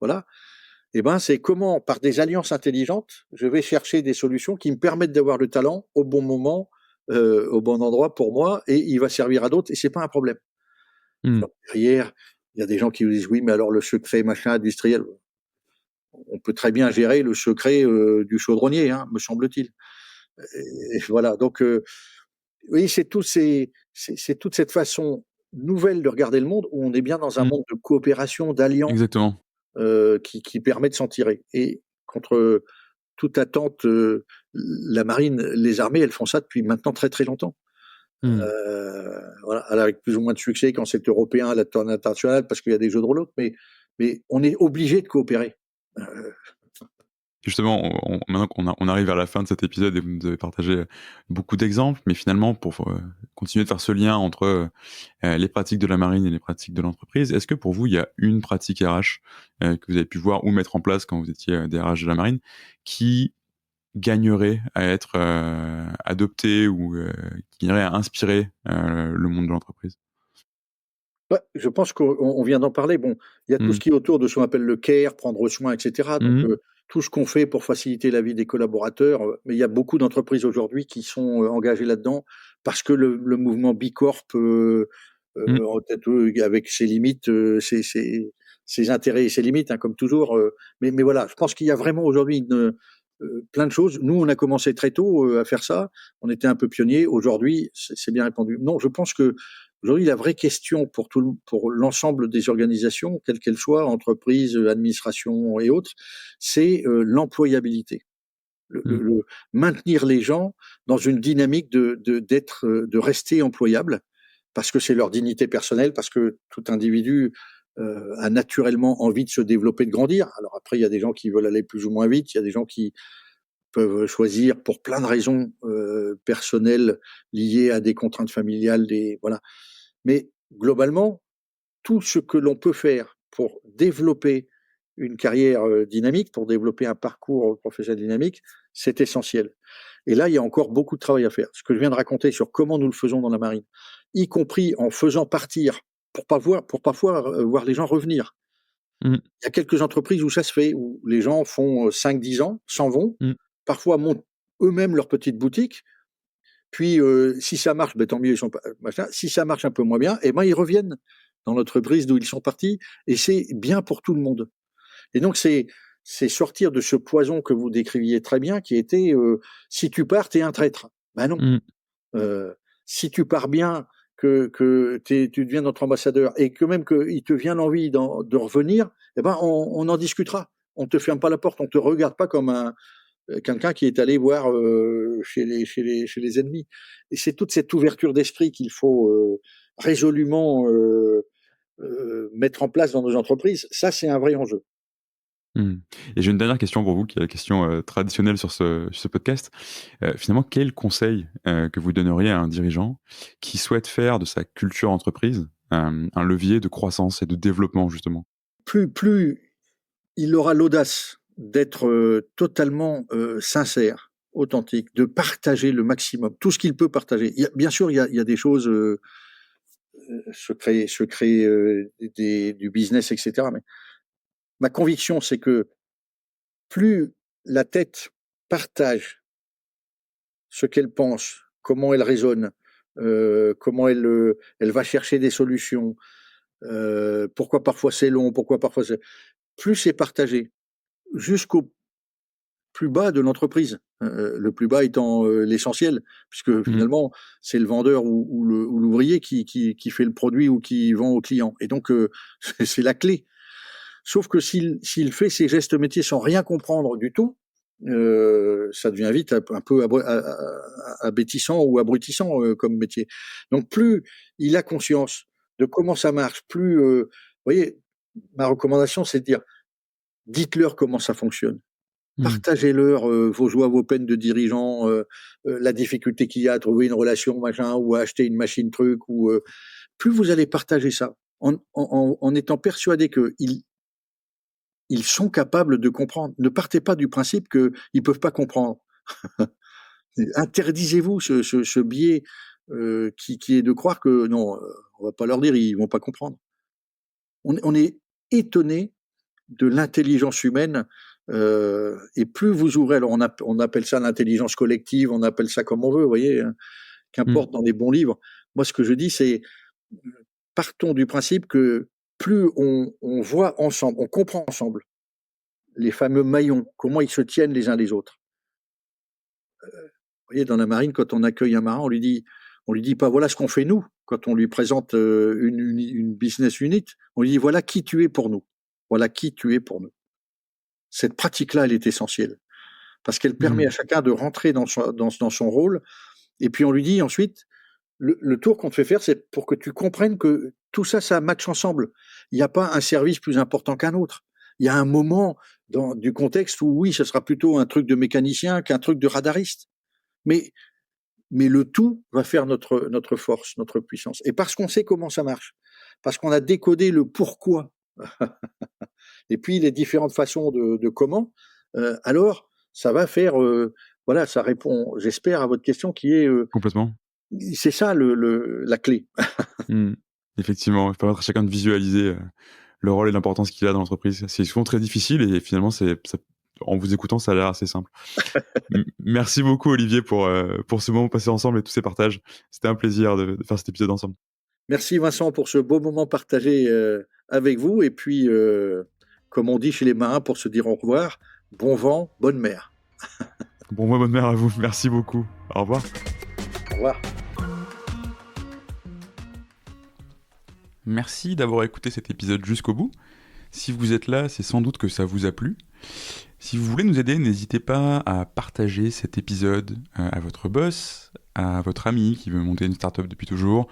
Voilà. Et ben, c'est comment, par des alliances intelligentes, je vais chercher des solutions qui me permettent d'avoir le talent au bon moment, au bon endroit pour moi, et il va servir à d'autres, et c'est pas un problème. Derrière, il y a des gens qui vous disent oui, mais alors le secret machin industriel, on peut très bien gérer le secret du chaudronnier, hein, me semble-t-il. Et voilà. Donc, oui, c'est toute cette façon nouvelle de regarder le monde où on est bien dans un monde de coopération, d'alliance, qui permet de s'en tirer. Et contre toute attente, la marine, les armées, elles font ça depuis maintenant très très longtemps. Voilà, avec plus ou moins de succès quand c'est européen, à la tournée internationale, parce qu'il y a des jeux de rôle, mais on est obligé de coopérer. Justement, maintenant qu'on arrive à la fin de cet épisode et vous nous avez partagé beaucoup d'exemples, mais finalement, pour continuer de faire ce lien entre les pratiques de la marine et les pratiques de l'entreprise, est-ce que pour vous, il y a une pratique RH que vous avez pu voir ou mettre en place quand vous étiez DRH de la marine qui gagnerait à être adoptée ou qui gagnerait à inspirer le monde de l'entreprise? Ouais, je pense qu'on vient d'en parler. Bon, il y a tout ce qui est autour de ce qu'on appelle le care, prendre soin, etc. Donc, tout ce qu'on fait pour faciliter la vie des collaborateurs. Mais il y a beaucoup d'entreprises aujourd'hui qui sont engagées là-dedans parce que le mouvement Bicorp, avec ses limites, ses intérêts et ses limites, hein, comme toujours. Mais voilà, je pense qu'il y a vraiment aujourd'hui plein de choses. Nous, on a commencé très tôt à faire ça. On était un peu pionniers. Aujourd'hui, c'est bien répandu. Non, je pense que Aujourd'hui, la vraie question pour l'ensemble des organisations, quelles qu'elles soient, entreprises, administrations et autres, c'est l'employabilité. Maintenir les gens dans une dynamique de rester employable, parce que c'est leur dignité personnelle, parce que tout individu a naturellement envie de se développer, de grandir. Alors après, il y a des gens qui veulent aller plus ou moins vite, il y a des gens qui peuvent choisir pour plein de raisons personnelles liées à des contraintes familiales, voilà. Mais globalement, tout ce que l'on peut faire pour développer une carrière dynamique, pour développer un parcours professionnel dynamique, c'est essentiel. Et là, il y a encore beaucoup de travail à faire. Ce que je viens de raconter sur comment nous le faisons dans la marine, y compris en faisant partir, pour parfois voir les gens revenir. Il y a quelques entreprises où ça se fait, où les gens font 5-10 ans, s'en vont, parfois montent eux-mêmes leur petite boutique, puis si ça marche, tant mieux, ils sont machin. Si ça marche un peu moins bien, ils reviennent dans l'entreprise d'où ils sont partis, et c'est bien pour tout le monde. Et donc c'est sortir de ce poison que vous décriviez très bien, qui était si tu pars, t'es un traître. Ben non. Si tu pars bien, que tu deviens notre ambassadeur, et que même qu'il te vient l'envie de revenir, on en discutera. On te ferme pas la porte, on te regarde pas comme quelqu'un qui est allé voir chez les ennemis. Et c'est toute cette ouverture d'esprit qu'il faut résolument mettre en place dans nos entreprises. Ça, c'est un vrai enjeu. Et j'ai une dernière question pour vous, qui est la question traditionnelle sur ce podcast. Finalement, quel conseil que vous donneriez à un dirigeant qui souhaite faire de sa culture entreprise un levier de croissance et de développement, justement? Plus il aura l'audace d'être totalement sincère, authentique, de partager le maximum, tout ce qu'il peut partager. Bien sûr, il y a des choses secrets du business, etc. Mais ma conviction, c'est que plus la tête partage ce qu'elle pense, comment elle raisonne, comment elle va chercher des solutions, pourquoi parfois c'est long, pourquoi parfois plus c'est partagé, jusqu'au plus bas de l'entreprise, le plus bas étant l'essentiel, puisque finalement c'est le vendeur ou l'ouvrier qui fait le produit ou qui vend au client. Et donc c'est la clé. Sauf que s'il fait ses gestes métiers sans rien comprendre du tout, ça devient vite un peu abétissant ou abrutissant comme métier. Donc plus il a conscience de comment ça marche, plus, vous voyez, ma recommandation, c'est de dire, dites-leur comment ça fonctionne. Partagez-leur vos joies, vos peines de dirigeant, la difficulté qu'il y a à trouver une relation, machin, ou à acheter une machine truc, ou plus vous allez partager ça, en étant persuadé qu'ils sont capables de comprendre. Ne partez pas du principe qu'ils ne peuvent pas comprendre. Interdisez-vous ce biais qui est de croire que non, on va pas leur dire, ils vont pas comprendre. On est étonné de l'intelligence humaine, et plus vous ouvrez, alors on appelle ça l'intelligence collective, on appelle ça comme on veut, vous voyez, hein, qu'importe dans les bons livres. Moi, ce que je dis, c'est partons du principe que plus on voit ensemble, on comprend ensemble les fameux maillons, comment ils se tiennent les uns les autres. Vous voyez, dans la marine, quand on accueille un marin, on lui dit pas voilà ce qu'on fait nous. Quand on lui présente une business unit, on lui dit voilà qui tu es pour nous. Voilà qui tu es pour nous. Cette pratique-là, elle est essentielle parce qu'elle permet à chacun de rentrer dans son rôle. Et puis on lui dit ensuite, le tour qu'on te fait faire, c'est pour que tu comprennes que tout ça, ça matche ensemble. Il n'y a pas un service plus important qu'un autre. Il y a un moment du contexte où oui, ce sera plutôt un truc de mécanicien qu'un truc de radariste. Mais le tout va faire notre force, notre puissance. Et parce qu'on sait comment ça marche, parce qu'on a décodé le pourquoi, et puis les différentes façons de comment, alors ça va faire, voilà, ça répond, j'espère, à votre question qui est... Complètement. C'est ça la clé. Effectivement, permettre à chacun de visualiser le rôle et l'importance qu'il a dans l'entreprise. C'est souvent très difficile et finalement, en vous écoutant, ça a l'air assez simple. Merci beaucoup, Olivier, pour ce moment passé ensemble et tous ces partages. C'était un plaisir de faire cet épisode ensemble. Merci, Vincent, pour ce beau moment partagé avec vous. Et puis, comme on dit chez les marins, pour se dire au revoir, bon vent, bonne mer. Bon vent, bonne mer à vous. Merci beaucoup. Au revoir. Au revoir. Merci d'avoir écouté cet épisode jusqu'au bout. Si vous êtes là, c'est sans doute que ça vous a plu. Si vous voulez nous aider, n'hésitez pas à partager cet épisode à votre boss, à votre ami qui veut monter une startup depuis toujours,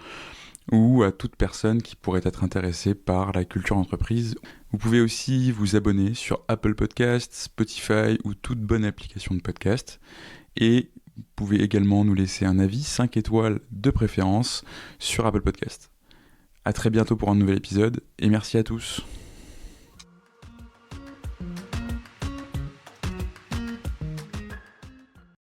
ou à toute personne qui pourrait être intéressée par la culture d'entreprise. Vous pouvez aussi vous abonner sur Apple Podcasts, Spotify ou toute bonne application de podcast. Et vous pouvez également nous laisser un avis 5 étoiles de préférence sur Apple Podcasts. À très bientôt pour un nouvel épisode et merci à tous.